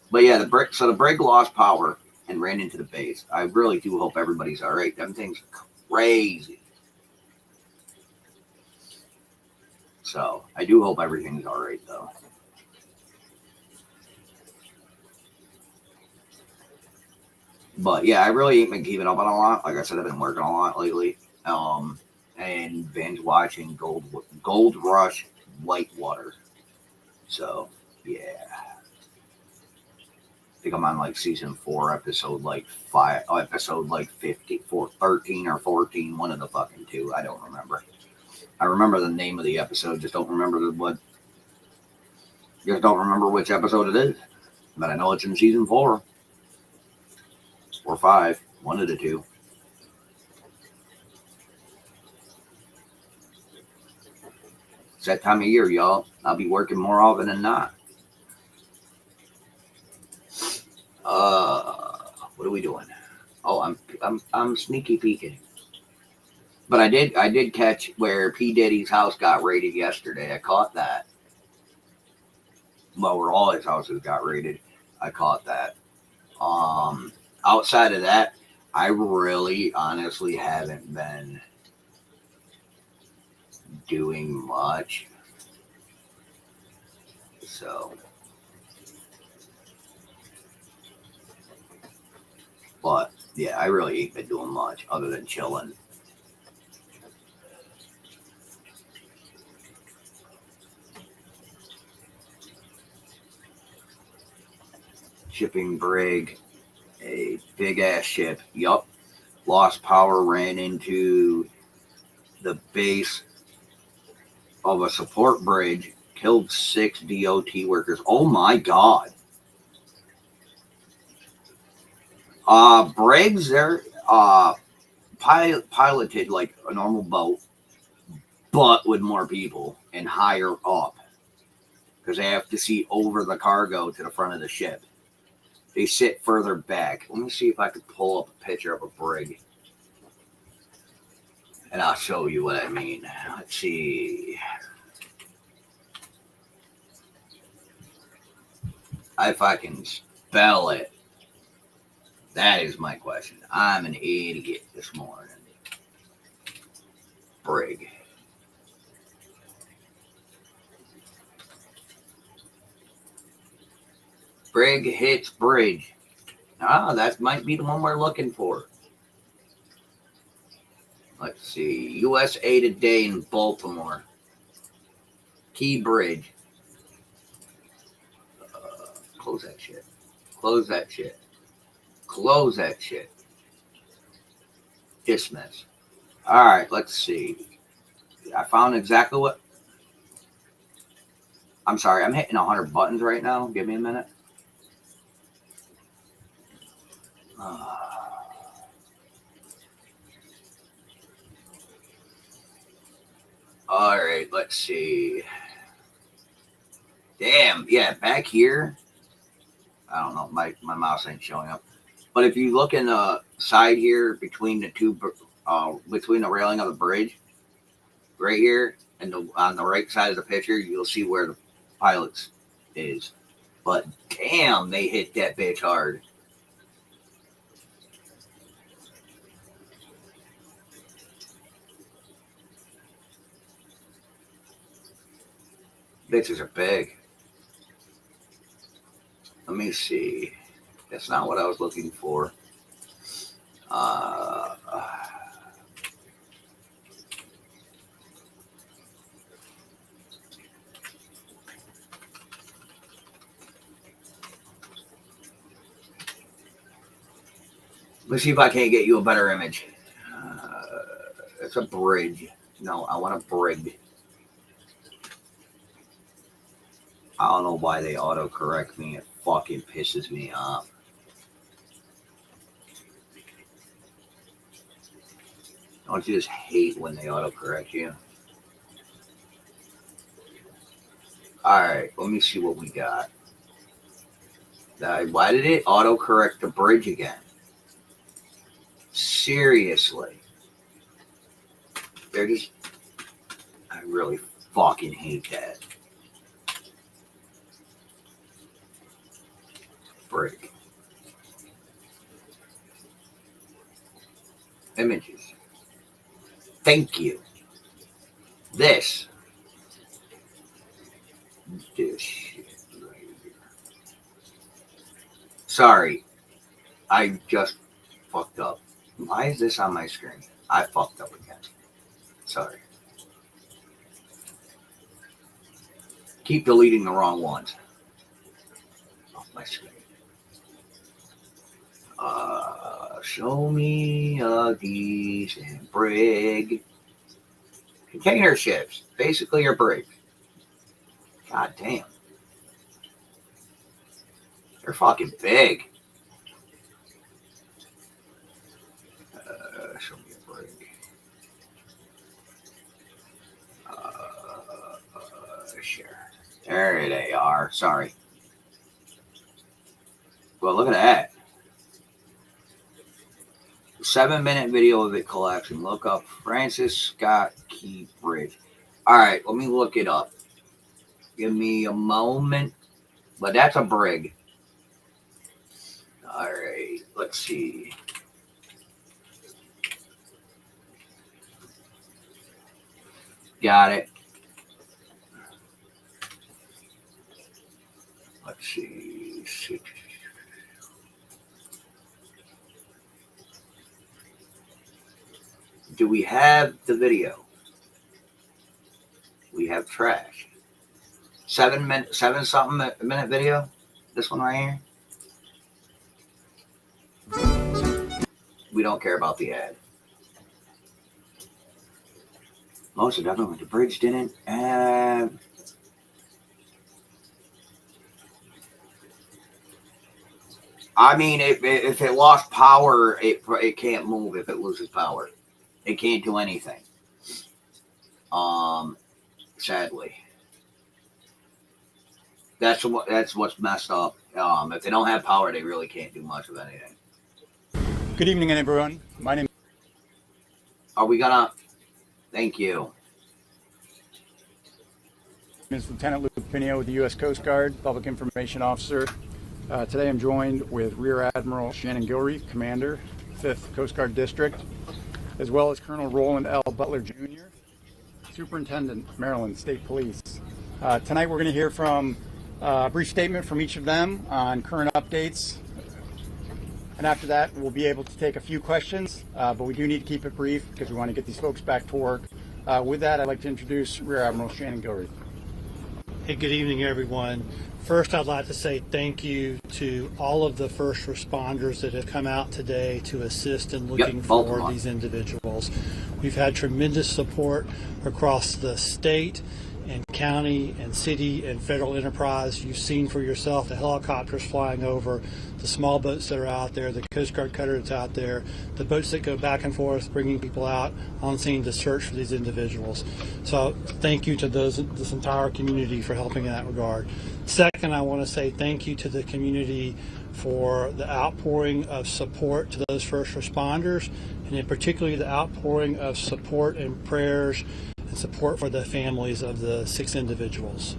But yeah, the Brig lost power and ran into the base. I really do hope everybody's all right. Them things crazy. So I do hope everything's all right though. But yeah, I really ain't been keeping up on a lot. Like I said, I've been working a lot lately. And binge watching Gold Rush Whitewater. So yeah, I think I'm on like season 4, episode like 5, episode like 54, 13 or 14, one of the fucking two. I don't remember. I remember the name of the episode, just don't remember just don't remember which episode it is. But I know it's in season 4 or 5, one of the two. It's that time of year, y'all. I'll be working more often than not. What are we doing? Oh, I'm sneaky peeking. But I did catch where P Diddy's house got raided yesterday. I caught that. Well, where all his houses got raided, I caught that. Um, Outside of that, I really honestly haven't been doing much. So, but yeah, I really ain't been doing much other than chilling. shipping brig, a big ass ship. Yup. Lost power, ran into the base of a support bridge, killed 6 DOT workers. Oh my god. Brigs, they're piloted like a normal boat, but with more people and higher up, because they have to see over the cargo to the front of the ship. They sit further back. Let me see if I could pull up a picture of a brig, and I'll show you what I mean. Let's see. If I can spell it. That is my question. I'm an idiot this morning. Brig. Brig hits bridge. That might be the one we're looking for. Let's see. USA Today in Baltimore. Key Bridge. Close that shit. Close that shit. Close that shit. Dismiss. All right, let's see. I found exactly what. I'm sorry, I'm hitting 100 buttons right now. Give me a minute. All right, let's see. Damn, yeah, back here. I don't know, my mouse ain't showing up. But if you look in the side here between the two, between the railing of the bridge, right here, and on the right side of the picture, you'll see where the pilot's is. But damn, they hit that bitch hard. Bitches are big. Let me see. That's not what I was looking for. Let's see if I can't get you a better image. It's a bridge. No, I want a brig. I don't know why they autocorrect me. It fucking pisses me off. Don't you just hate when they autocorrect you? Alright, let me see what we got. Why did it autocorrect the bridge again? Seriously. They're just... I really fucking hate that. Brig. Images. Thank you. This shit right here. Sorry. I just fucked up. Why is this on my screen? I fucked up again. Sorry. Keep deleting the wrong ones off my screen. Show me a decent brig. Container ships. Basically your brig. God damn. They're fucking big. Show me a brig. Sure. There they are. Sorry. Well, look at that. 7-minute video of it collapsing. Look up Francis Scott Key Bridge. All right, let me look it up. Give me a moment. But that's a brig. All right, let's see. Got it. Let's see. Do we have the video? We have trash. 7 something minute video. This one right here. We don't care about the ad. Most definitely, the bridge didn't have. I mean, if it lost power, it can't move. If it loses power, it can't do anything. Sadly, that's what's messed up. If they don't have power, they really can't do much of anything. Good evening, everyone. My name Are we gonna? Thank you. is Lieutenant Luke Pinio with the U.S. Coast Guard, Public Information Officer. Today I'm joined with Rear Admiral Shannon Gilreath, Commander, 5th Coast Guard District, as well as Colonel Roland L. Butler Jr., Superintendent, Maryland State Police. Tonight we're going to hear from a brief statement from each of them on current updates. And after that, we'll be able to take a few questions, but we do need to keep it brief because we want to get these folks back to work. With that, I'd like to introduce Rear Admiral Shannon Gilreath. Hey, good evening, everyone. First, I'd like to say thank you to all of the first responders that have come out today to assist in looking for these individuals. We've had tremendous support across the state and county and city and federal enterprise. You've seen for yourself the helicopters flying over, the small boats that are out there, the Coast Guard cutter that's out there, the boats that go back and forth bringing people out on scene to search for these individuals. So thank you to this entire community for helping in that regard. Second, I want to say thank you to the community for the outpouring of support to those first responders, and in particular the outpouring of support and prayers and support for the families of the 6 individuals.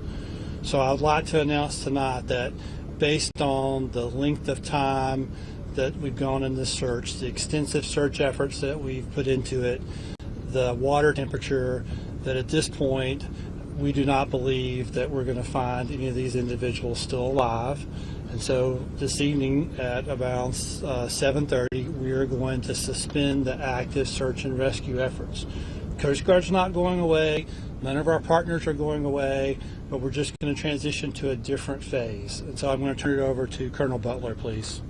So I would like to announce tonight that based on the length of time that we've gone in this search, the extensive search efforts that we've put into it, the water temperature, that at this point we do not believe that we're going to find any of these individuals still alive. And so this evening at about 7:30, we are going to suspend the active search and rescue efforts. Coast Guard's not going away. None of our partners are going away, but we're just going to transition to a different phase. And so I'm going to turn it over to Colonel Butler, please.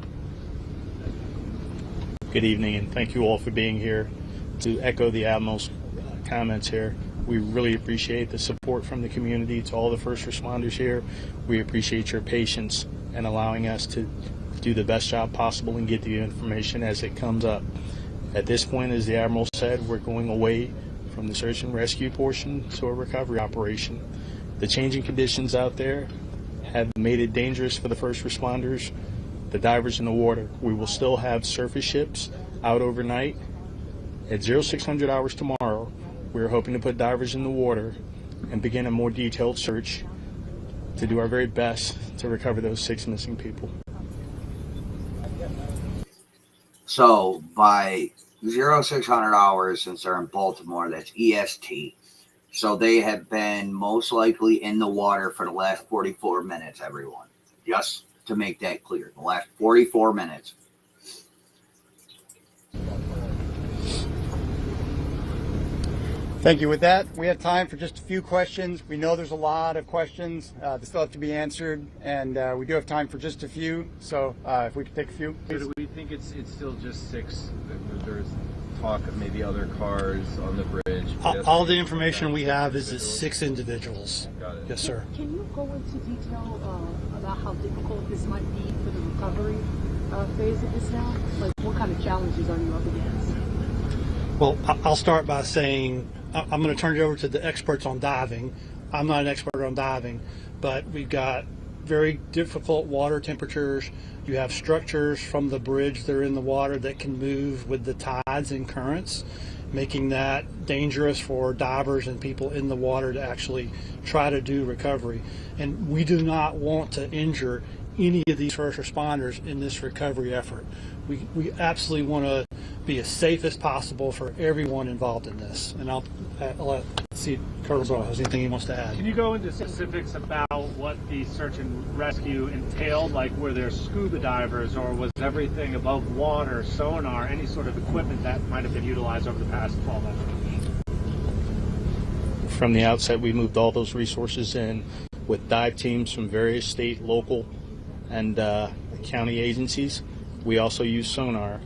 Good evening, and thank you all for being here. To echo the Admiral's comments here, we really appreciate the support from the community to all the first responders here. We appreciate your patience and allowing us to do the best job possible and get the information as it comes up. At this point, as the Admiral said, we're going away from the search and rescue portion to a recovery operation. The changing conditions out there have made it dangerous for the first responders, the divers in the water. We will still have surface ships out overnight. At 0600 hours tomorrow, we're hoping to put divers in the water and begin a more detailed search to do our very best to recover those 6 missing people. So by 0600 hours, since they're in Baltimore, that's EST. So they have been most likely in the water for the last 44 minutes, everyone. Just to make that clear, the last 44 minutes. Thank you. With that, we have time for just a few questions. We know there's a lot of questions that still have to be answered, and we do have time for just a few. So if we could take a few. So do we think it's still just 6? There's talk of maybe other cars on the bridge. All the information we have is it's 6 individuals. Got it. Yes, sir. Can you go into detail about how difficult this might be for the recovery phase of this now? Like, what kind of challenges are you up against? Well, I'll start by saying I'm going to turn it over to the experts on diving. I'm not an expert on diving, but we've got very difficult water temperatures. You have structures from the bridge that are in the water that can move with the tides and currents, making that dangerous for divers and people in the water to actually try to do recovery. And we do not want to injure any of these first responders in this recovery effort. We absolutely want to be as safe as possible for everyone involved in this. And I'll let see Colonel Butler has anything he wants to add. Can you go into specifics about what the search and rescue entailed? Like, were there scuba divers, or was everything above water, sonar, any sort of equipment that might have been utilized over the past 12 hours? From the outset, we moved all those resources in with dive teams from various state, local, and county agencies. We also use sonar.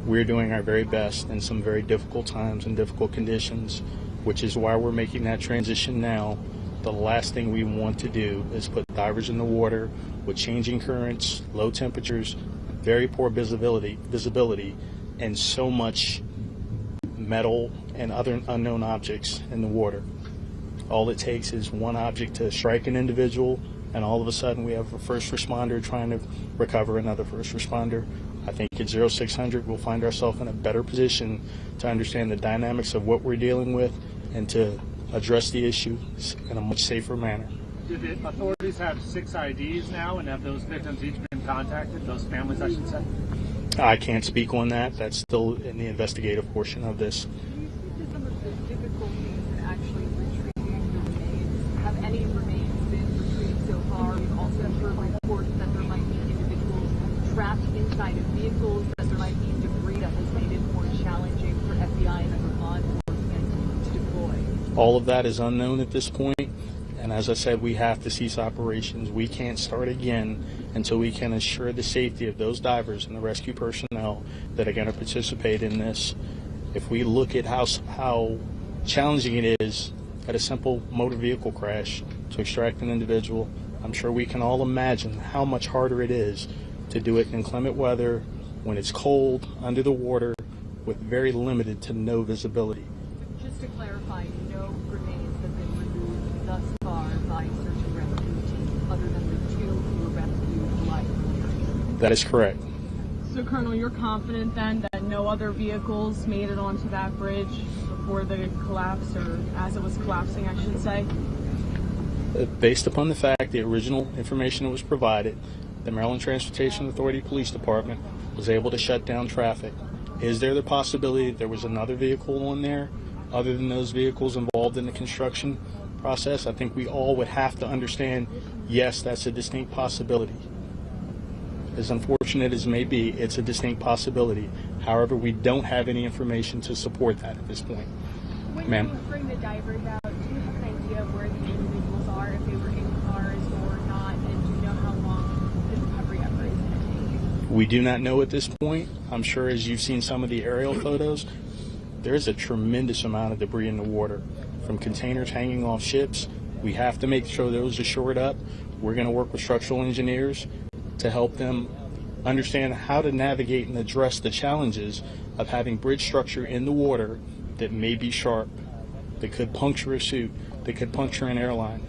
We're doing our very best in some very difficult times and difficult conditions, which is why we're making that transition now. The last thing we want to do is put divers in the water with changing currents, low temperatures, very poor visibility, and so much metal and other unknown objects in the water. All it takes is one object to strike an individual, and all of a sudden we have a first responder trying to recover another first responder. I think at 0600 we'll find ourselves in a better position to understand the dynamics of what we're dealing with and to address the issue in a much safer manner. Do the authorities have 6 IDs now, and have those victims each been contacted, those families I should say? I can't speak on that. That's still in the investigative portion of this. Do you speak to some of the difficulties in actually retrieving the remains? Have any remains been retrieved so far? We've also heard reports that there might be individuals trapped inside of vehicles, that there might be debris that has made it more challenging for FBI and other law enforcement to deploy. All of that is unknown at this point, and as I said, we have to cease operations. We can't start again until we can assure the safety of those divers and the rescue personnel that are going to participate in this. If we look at how challenging it is at a simple motor vehicle crash to extract an individual, I'm sure we can all imagine how much harder it is to do it in inclement weather, when it's cold, under the water, with very limited to no visibility. Just to clarify, no remains have been removed thus far by search and rescue teams other than the 2 who were rescued alive earlier. That is correct. So, Colonel, you're confident then that no other vehicles made it onto that bridge before the collapse, or as it was collapsing, I should say? Based upon the fact the original information that was provided, the Maryland Transportation Authority Police Department was able to shut down traffic. Is there the possibility that there was another vehicle on there other than those vehicles involved in the construction process? I think we all would have to understand, yes, that's a distinct possibility. As unfortunate as it may be, it's a distinct possibility. However, we don't have any information to support that at this point. Ma'am? When you bring the divers out, do you have an idea of where the individuals are, if they were in cars or not, and do you know how long the recovery effort is going to take? We do not know at this point. I'm sure as you've seen some of the aerial photos, there's a tremendous amount of debris in the water from containers hanging off ships. We have to make sure those are shored up. We're going to work with structural engineers to help them understand how to navigate and address the challenges of having bridge structure in the water that may be sharp, that could puncture a suit, that could puncture an airline.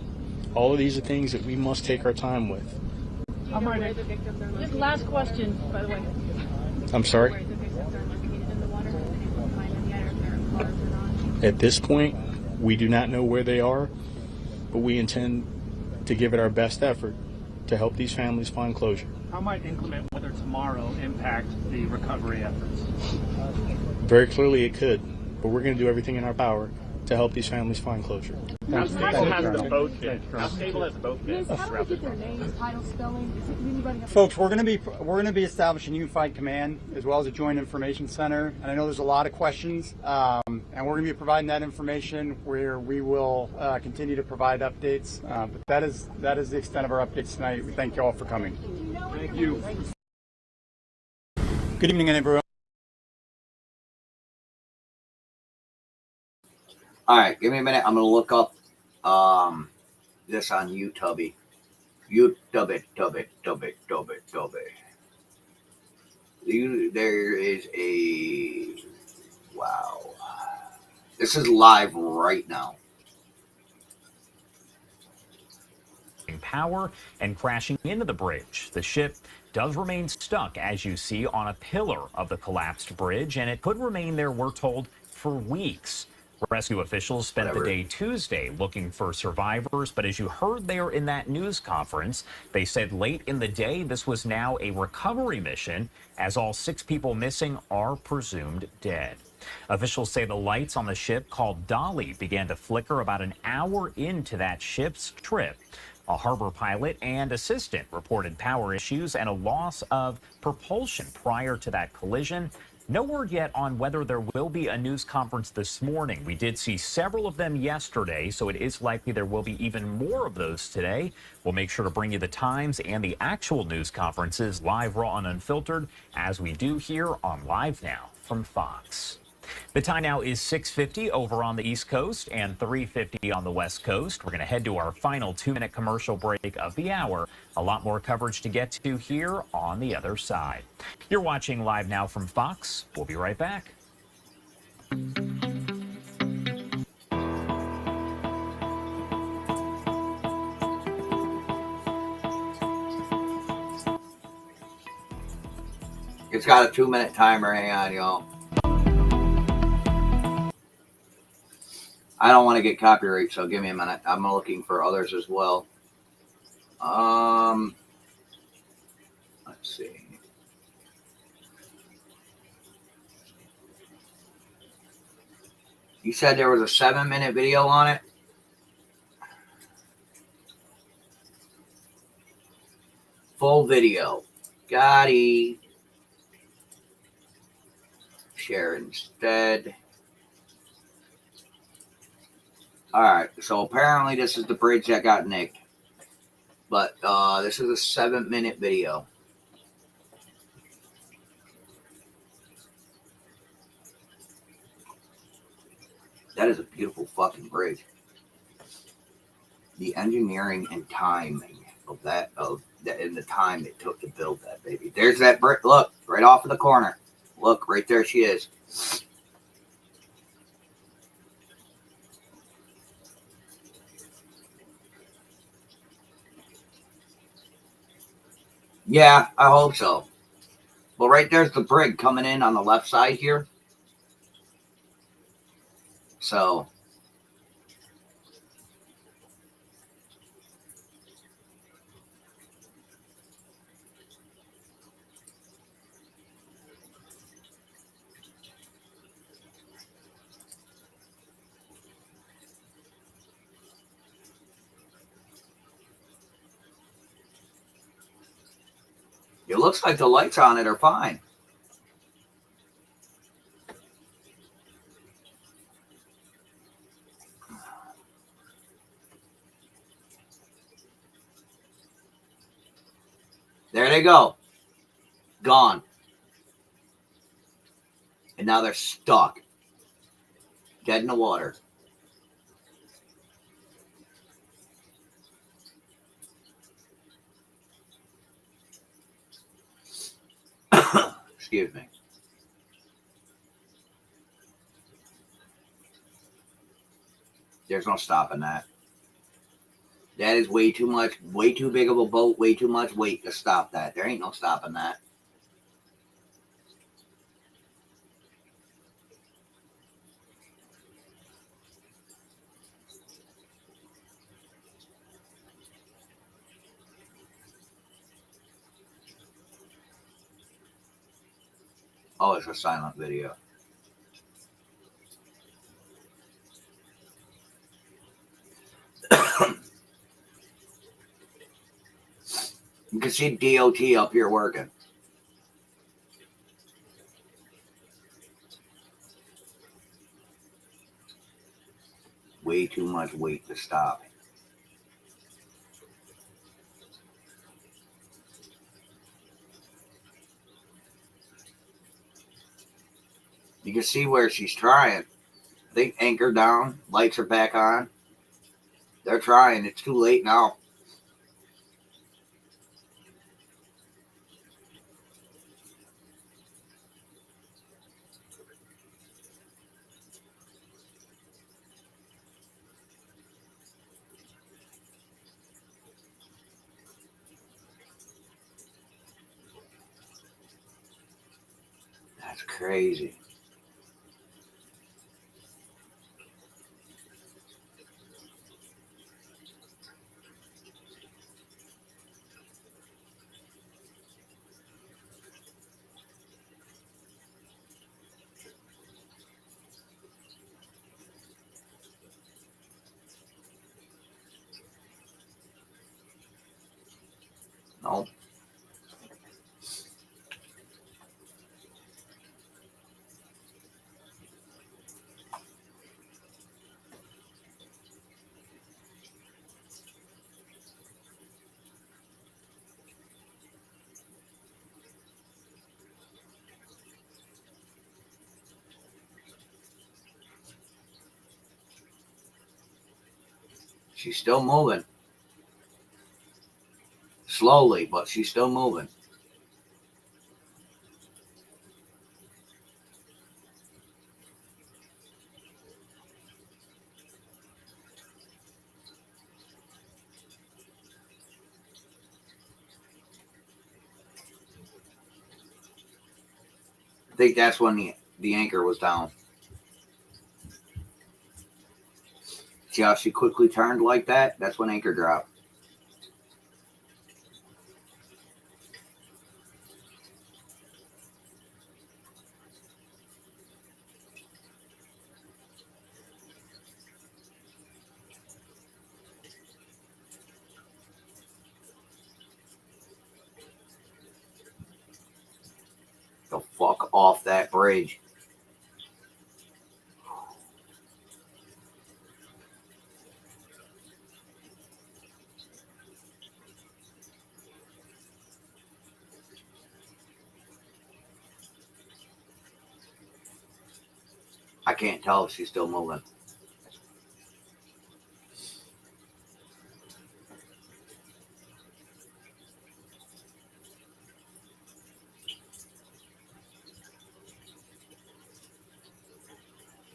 All of these are things that we must take our time with. Do you know where the victims are located? Just last question, by the way. I'm sorry? Where the victims are located in the water? Have been able to find them yet, or if they're in cars or not? At this point, we do not know where they are, but we intend to give it our best effort to help these families find closure. How might inclement weather tomorrow impact the recovery efforts? Very clearly it could, but we're going to do everything in our power to help these families find closure. How stable has the boat been? How stable has the boat been? How do we get their names, title, spelling? Does anybody have? Folks, we're going to be establishing unified command as well as a joint information center, and I know there's a lot of questions, and we're going to be providing that information where we will continue to provide updates. But that is the extent of our updates tonight. We thank you all for coming. Thank you. Good evening, everyone. All right, give me a minute. I'm gonna look up this on YouTube. There is a wow. This is live right now. Power and crashing into the bridge. The ship does remain stuck, as you see, on a pillar of the collapsed bridge, and it could remain there, we're told, for weeks. Rescue officials spent the day Tuesday looking for survivors, but as you heard there in that news conference, they said late in the day this was now a recovery mission, as all 6 people missing are presumed dead. Officials say the lights on the ship called Dolly began to flicker about an hour into that ship's trip. A harbor pilot and assistant reported power issues and a loss of propulsion prior to that collision. No word yet on whether there will be a news conference this morning. We did see several of them yesterday, so it is likely there will be even more of those today. We'll make sure to bring you the times and the actual news conferences live, raw, and unfiltered, as we do here on Live Now from Fox. The time now is 6:50 over on the East Coast and 3:50 on the West Coast. We're going to head to our final 2-minute commercial break of the hour. A lot more coverage to get to here on the other side. You're watching Live Now from Fox. We'll be right back. It's got a 2-minute timer. Hang on, y'all. I don't want to get copyright, so give me a minute. I'm looking for others as well. Let's see. You said there was a 7-minute video on it? Full video. Gotti. Share instead. Alright, so apparently this is the bridge that got nicked. But this is a 7-minute video. That is a beautiful fucking bridge. The engineering and timing of that, and the time it took to build that baby. There's that bridge. Look, right off of the corner. Look, right there she is. Yeah, I hope so. Well, right there's the brig coming in on the left side here. So, it looks like the lights on it are fine. There they go. Gone. And now they're stuck. Dead in the water. Excuse me. There's no stopping that. That is way too much, way too big of a boat, way too much weight to stop that. There ain't no stopping that. Oh, it's a silent video. You can see DOT up here working. Way too much weight to stop. You can see where she's trying. They anchor down. Lights are back on. They're trying. It's too late now. That's crazy. No. She's still moving. Slowly, but she's still moving. I think that's when the anchor was down. See how she quickly turned like that? That's when anchor dropped. The fuck off that bridge. I can't tell if she's still moving.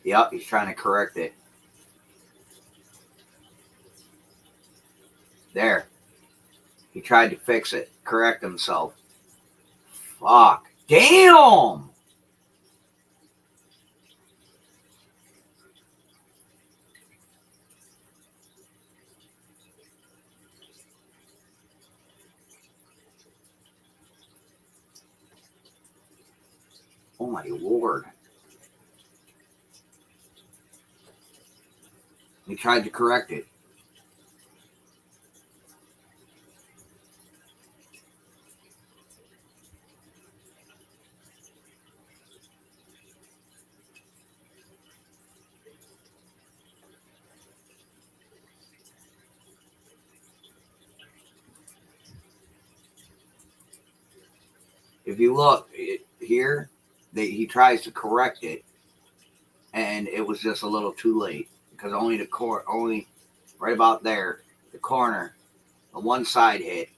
Yep, he's trying to correct it. There. He tried to fix it, correct himself. Fuck. Damn! Oh my Lord. He tried to correct it. If you look here, he tries to correct it, and it was just a little too late because only right about there, the corner, the one side hit.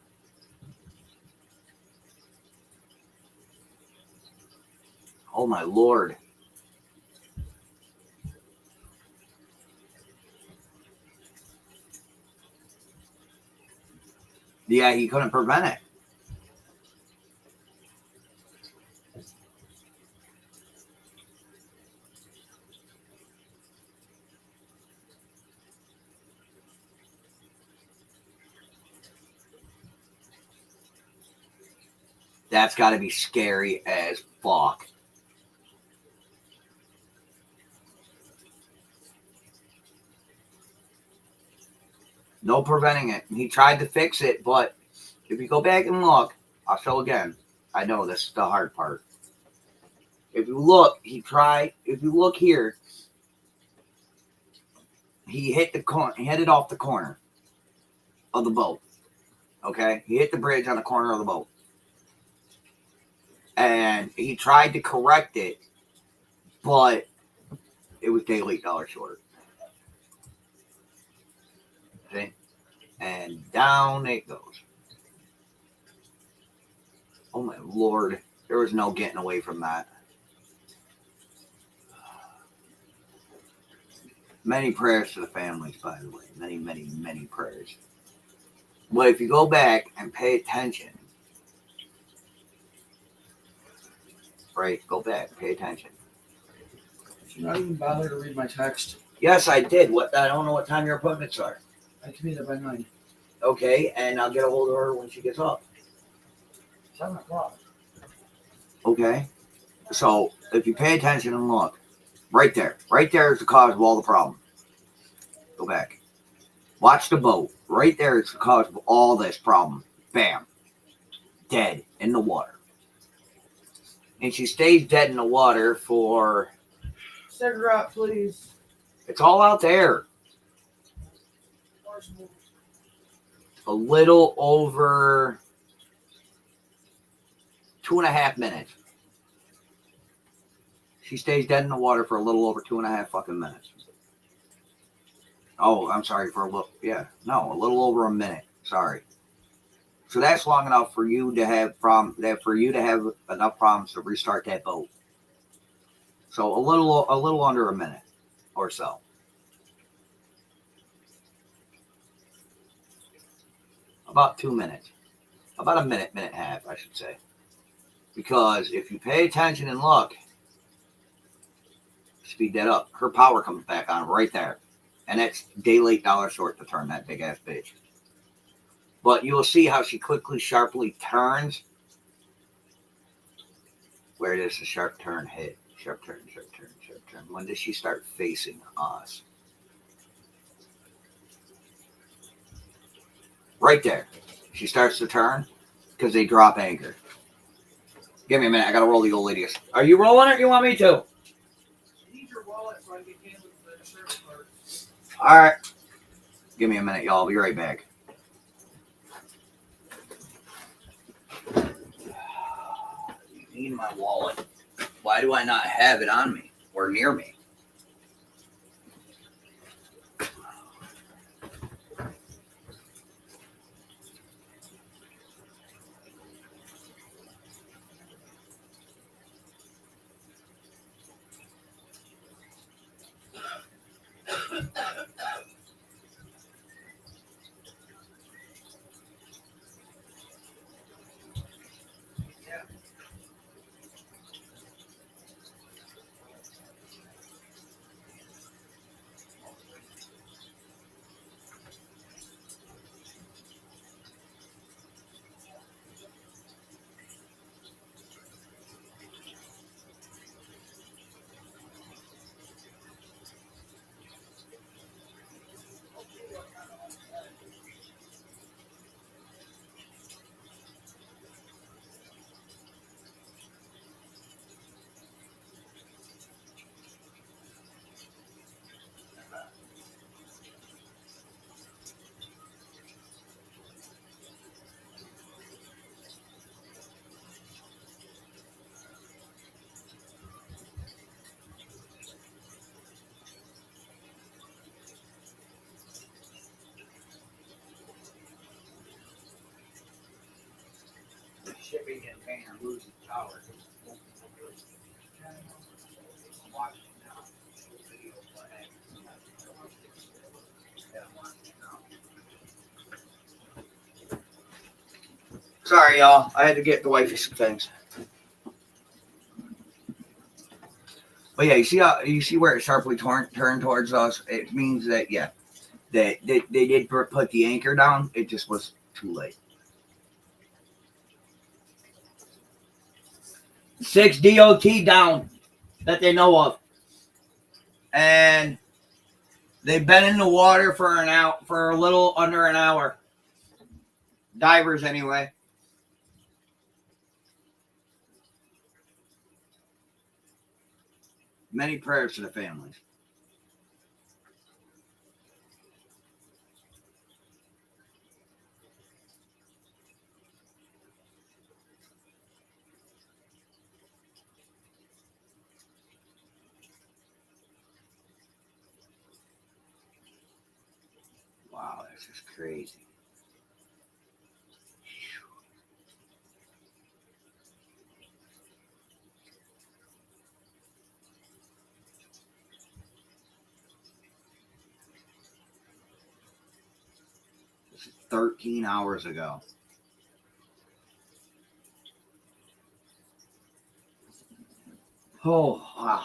Oh my Lord. Yeah, he couldn't prevent it. That's got to be scary as fuck. No preventing it. He tried to fix it, but if you go back and look, I'll show again. I know this is the hard part. If you look, if you look here, he hit the corner, he hit it off the corner of the boat. Okay? He hit the bridge on the corner of the boat. And he tried to correct it, but it was daily $8 short. See? And down it goes. Oh my Lord. There was no getting away from that. Many prayers to the families, by the way. Many, many, many prayers. But if you go back and pay attention, right? Go back, pay attention. Did you not even bother to read my text? Yes, I did. I don't know what time your appointments are. I can be there by 9. Okay, and I'll get a hold of her when she gets up. 7 o'clock. Okay. So if you pay attention and look, right there is the cause of all the problem. Go back. Watch the boat. Right there is the cause of all this problem. Bam. Dead in the water. And she stays dead in the water for... Cigarette, please. It's all out there. A little over 2.5 minutes. She stays dead in the water for a little over 2.5 fucking minutes. Oh, I'm sorry for a little. Yeah, no, a little over a minute. Sorry. So that's long enough for you to have enough problems to restart that boat. So a little under a minute or so. About 2 minutes. About a minute and a half, I should say. Because if you pay attention and look, speed that up, her power comes back on right there. And that's day late, dollar short to turn that big ass bitch. But you'll see how she quickly, sharply turns. Where does the sharp turn hit? Sharp turn, sharp turn, sharp turn. When does she start facing us? Right there. She starts to turn because they drop anchor. Give me a minute. I got to roll the old lady. Are you rolling it or you want me to? I need your wallet so I can get in with the insurance card. All right. Give me a minute, y'all. I'll be right back. Need my wallet. Why do I not have it on me or near me? Shipping container losing power. Sorry, y'all. I had to get the wifey some things. But yeah, you see where it sharply turned towards us. It means that that they did put the anchor down. It just was too late. 6 DOT down that they know of, and they've been in the water for a little under an hour. Divers, anyway. Many prayers to the families. Wow, this is crazy. This is 13 hours ago. Oh, wow.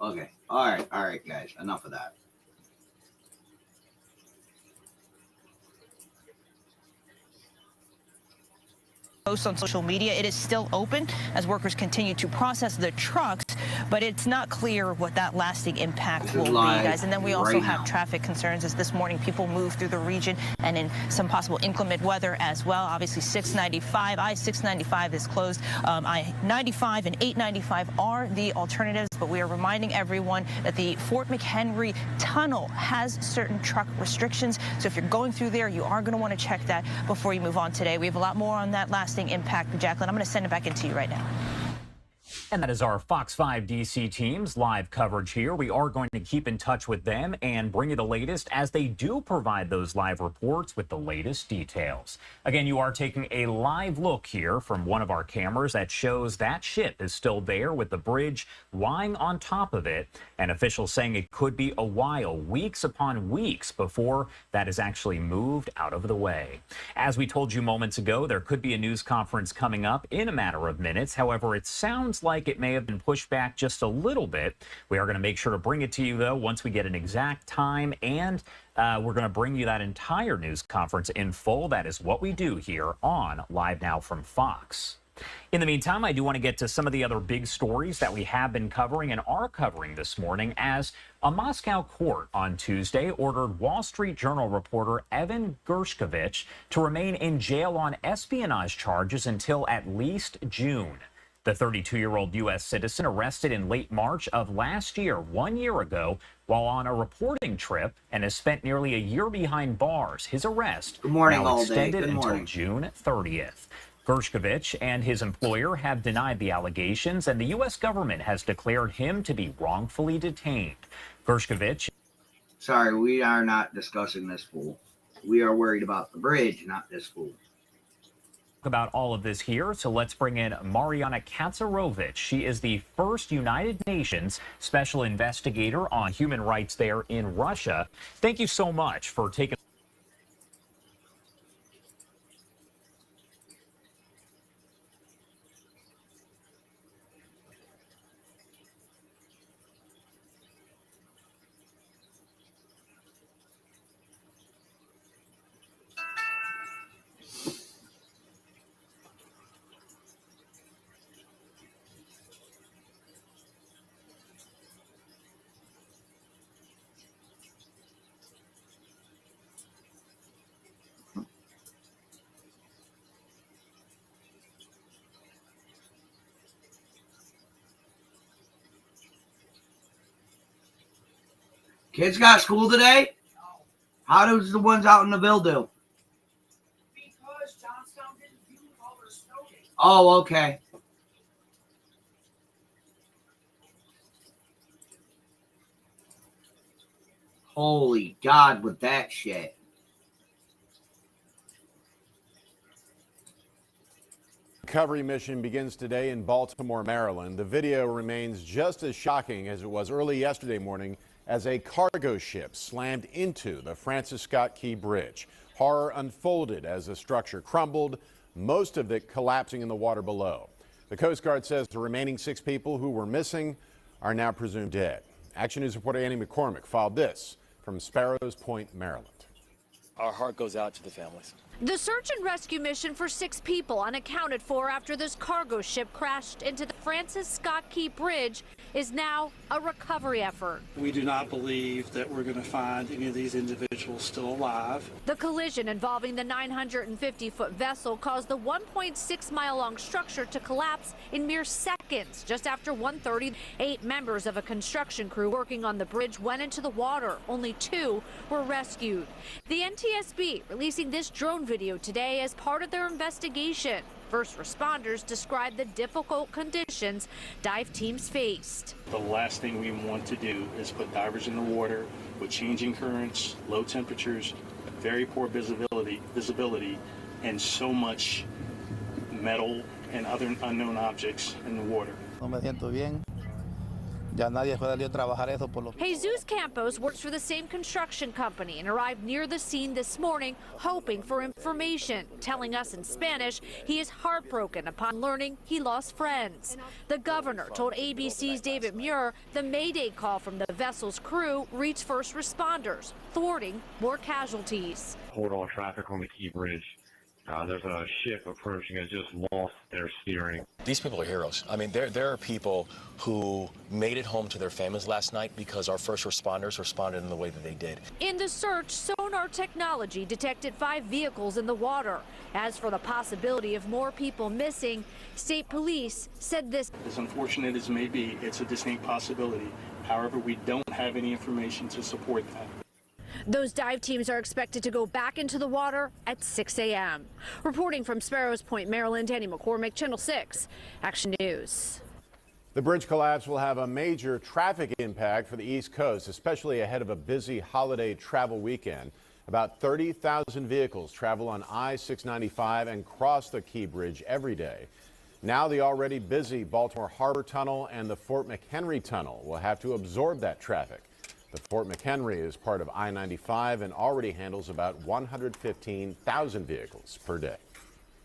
Okay. All right, guys. Enough of that. Posts on social media. It is still open as workers continue to process the trucks, but it's not clear what that lasting impact will be, guys. And then we also have traffic concerns as this morning people move through the region and in some possible inclement weather as well. Obviously, 695, I-695 is closed. I-95 and 895 are the alternatives, but we are reminding everyone that the Fort McHenry tunnel has certain truck restrictions. So if you're going through there, you are going to want to check that before you move on today. We have a lot more on that lasting impact. Jacqueline, I'm going to send it back into you right now. And that is our Fox 5 DC team's live coverage here. We are going to keep in touch with them and bring you the latest as they do provide those live reports with the latest details. Again, you are taking a live look here from one of our cameras that shows that ship is still there with the bridge lying on top of it. And officials saying it could be a while, weeks upon weeks, before that is actually moved out of the way. As we told you moments ago, there could be a news conference coming up in a matter of minutes. However, it sounds like it may have been pushed back just a little bit. We are going to make sure to bring it to you, though, once we get an exact time, and we're going to bring you that entire news conference in full. That is what we do here on Live Now from Fox. In the meantime, I do want to get to some of the other big stories that we have been covering and are covering this morning, as a Moscow court on Tuesday ordered Wall Street Journal reporter Evan Gershkovich to remain in jail on espionage charges until at least June. The 32-year-old U.S. citizen arrested in late March of last year, 1 year ago, while on a reporting trip, and has spent nearly a year behind bars. His arrest now extended until June 30th. Gershkovich and his employer have denied the allegations, and the U.S. government has declared him to be wrongfully detained. Gershkovich. Sorry, we are not discussing this fool. We are worried about the bridge, not this fool. About all of this here, so let's bring in Mariana Katsarovich. She is the first United Nations special investigator on human rights there in Russia. Thank you so much for taking Kids got school today? No. How does the ones out in the Ville do? Because Johnstown didn't do all their snow days. Oh, okay. Holy God with that shit. Recovery mission begins today in Baltimore, Maryland. The video remains just as shocking as it was early yesterday morning as a cargo ship slammed into the Francis Scott Key Bridge. Horror unfolded as the structure crumbled, most of it collapsing in the water below. The Coast Guard says the remaining 6 people who were missing are now presumed dead. Action News reporter Annie McCormick filed this from Sparrows Point, Maryland. Our heart goes out to the families. The search and rescue mission for 6 people unaccounted for after this cargo ship crashed into the Francis Scott Key Bridge is now a recovery effort. We do not believe that we're going to find any of these individuals still alive. The collision involving the 950-foot vessel caused the 1.6-mile-long structure to collapse in mere seconds. Just after 1:30, 8 members of a construction crew working on the bridge went into the water. Only 2 were rescued. The NTSB releasing this drone video today as part of their investigation. First responders described the difficult conditions dive teams faced. The last thing we want to do is put divers in the water with changing currents, low temperatures, very poor visibility, and so much metal and other unknown objects in the water. No me siento bien. Ya nadie fue a trabajar eso por lo. Jesus Campos works for the same construction company and arrived near the scene this morning hoping for information, telling us in Spanish he is heartbroken upon learning he lost friends. The governor told ABC's David Muir the Mayday call from the vessel's crew reached first responders, thwarting more casualties. Hold all traffic on the Key Bridge. There's a ship approaching that just lost their steering. These people are heroes. I mean, there are people who made it home to their families last night because our first responders responded in the way that they did. In the search, sonar technology detected 5 vehicles in the water. As for the possibility of more people missing, state police said this. As unfortunate as may be, it's a distinct possibility. However, we don't have any information to support that. Those dive teams are expected to go back into the water at 6 a.m. Reporting from Sparrows Point, Maryland, Annie McCormick, Channel 6, Action News. The bridge collapse will have a major traffic impact for the East Coast, especially ahead of a busy holiday travel weekend. About 30,000 vehicles travel on I-695 and cross the Key Bridge every day. Now the already busy Baltimore Harbor Tunnel and the Fort McHenry Tunnel will have to absorb that traffic. The Fort McHenry is part of I-95 and already handles about 115,000 vehicles per day.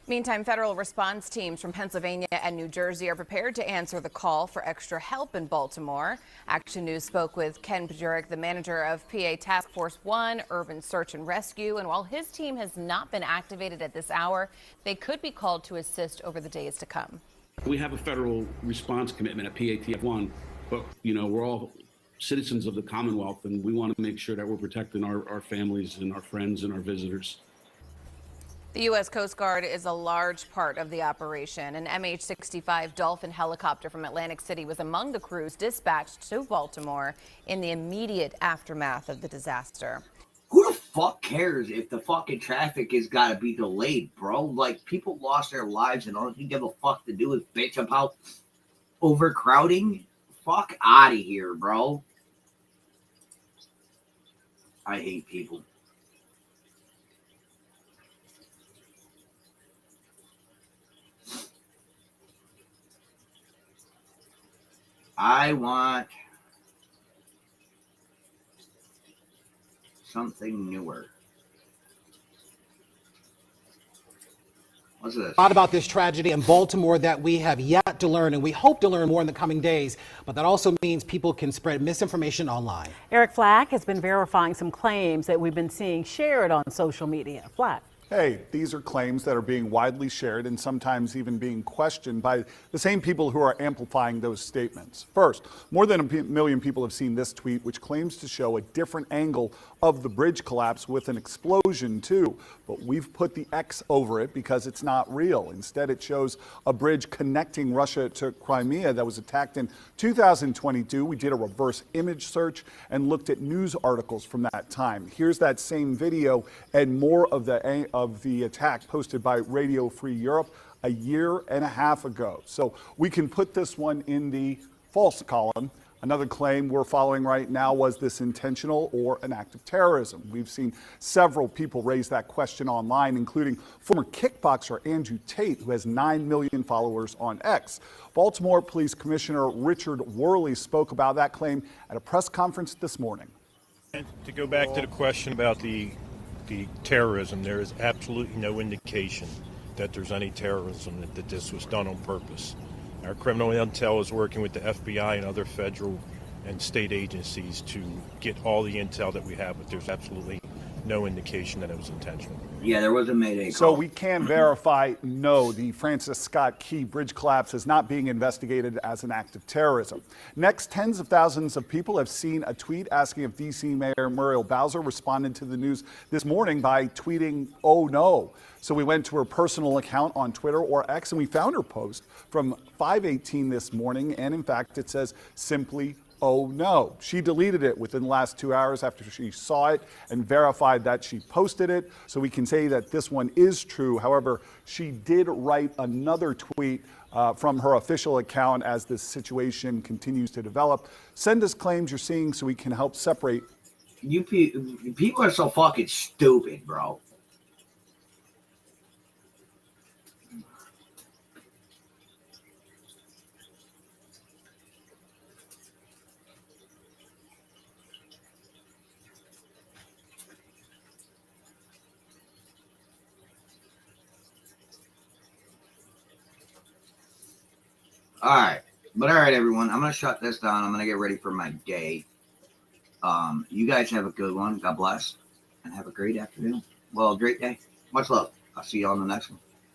Meantime, federal response teams from Pennsylvania and New Jersey are prepared to answer the call for extra help in Baltimore. Action News spoke with Ken Pajuric, the manager of PA Task Force 1, Urban Search and Rescue. And while his team has not been activated at this hour, they could be called to assist over the days to come. We have a federal response commitment at PATF1, but, we're all citizens of the Commonwealth, and we want to make sure that we're protecting our families and our friends and our visitors. The U.S. Coast Guard is a large part of the operation. An MH-65 Dolphin helicopter from Atlantic City was among the crews dispatched to Baltimore in the immediate aftermath of the disaster. Who the fuck cares if the fucking traffic has got to be delayed, bro? Like, people lost their lives and all they give a fuck to do is bitch about overcrowding? Fuck out of here, bro. I hate people. I want something newer. What's this? A lot about this tragedy in Baltimore that we have yet to learn, and we hope to learn more in the coming days. But that also means people can spread misinformation online. Eric Flack has been verifying some claims that we've been seeing shared on social media. Flack. Hey, these are claims that are being widely shared and sometimes even being questioned by the same people who are amplifying those statements. First, more than a million people have seen this tweet, which claims to show a different angle of the bridge collapse with an explosion too. But we've put the X over it because it's not real. Instead, it shows a bridge connecting Russia to Crimea that was attacked in 2022. We did a reverse image search and looked at news articles from that time. Here's that same video and more of the attack posted by Radio Free Europe a year and a half ago. So we can put this one in the false column. Another claim we're following right now was this intentional or an act of terrorism. We've seen several people raise that question online, including former kickboxer Andrew Tate, who has 9 million followers on X. Baltimore Police Commissioner Richard Worley spoke about that claim at a press conference this morning. And to go back to the question about the terrorism, there is absolutely no indication that there's any terrorism, that this was done on purpose. Our criminal intel is working with the FBI and other federal and state agencies to get all the intel that we have, but there's absolutely no indication that it was intentional. Yeah, there was a Mayday call. So we can verify, no, the Francis Scott Key Bridge collapse is not being investigated as an act of terrorism. Next, tens of thousands of people have seen a tweet asking if D.C. Mayor Muriel Bowser responded to the news this morning by tweeting, "Oh no." So we went to her personal account on Twitter or X and we found her post from 5:18 this morning. And in fact, it says simply, "Oh no." She deleted it within the last 2 hours after she saw it and verified that she posted it. So we can say that this one is true. However, she did write another tweet from her official account as this situation continues to develop. Send us claims you're seeing so we can help separate. You people are so fucking stupid, bro. All right, everyone. I'm gonna shut this down. I'm gonna get ready for my day. You guys have a good one. God bless, and have a great afternoon. Well, a great day. Much love. I'll see you on the next one.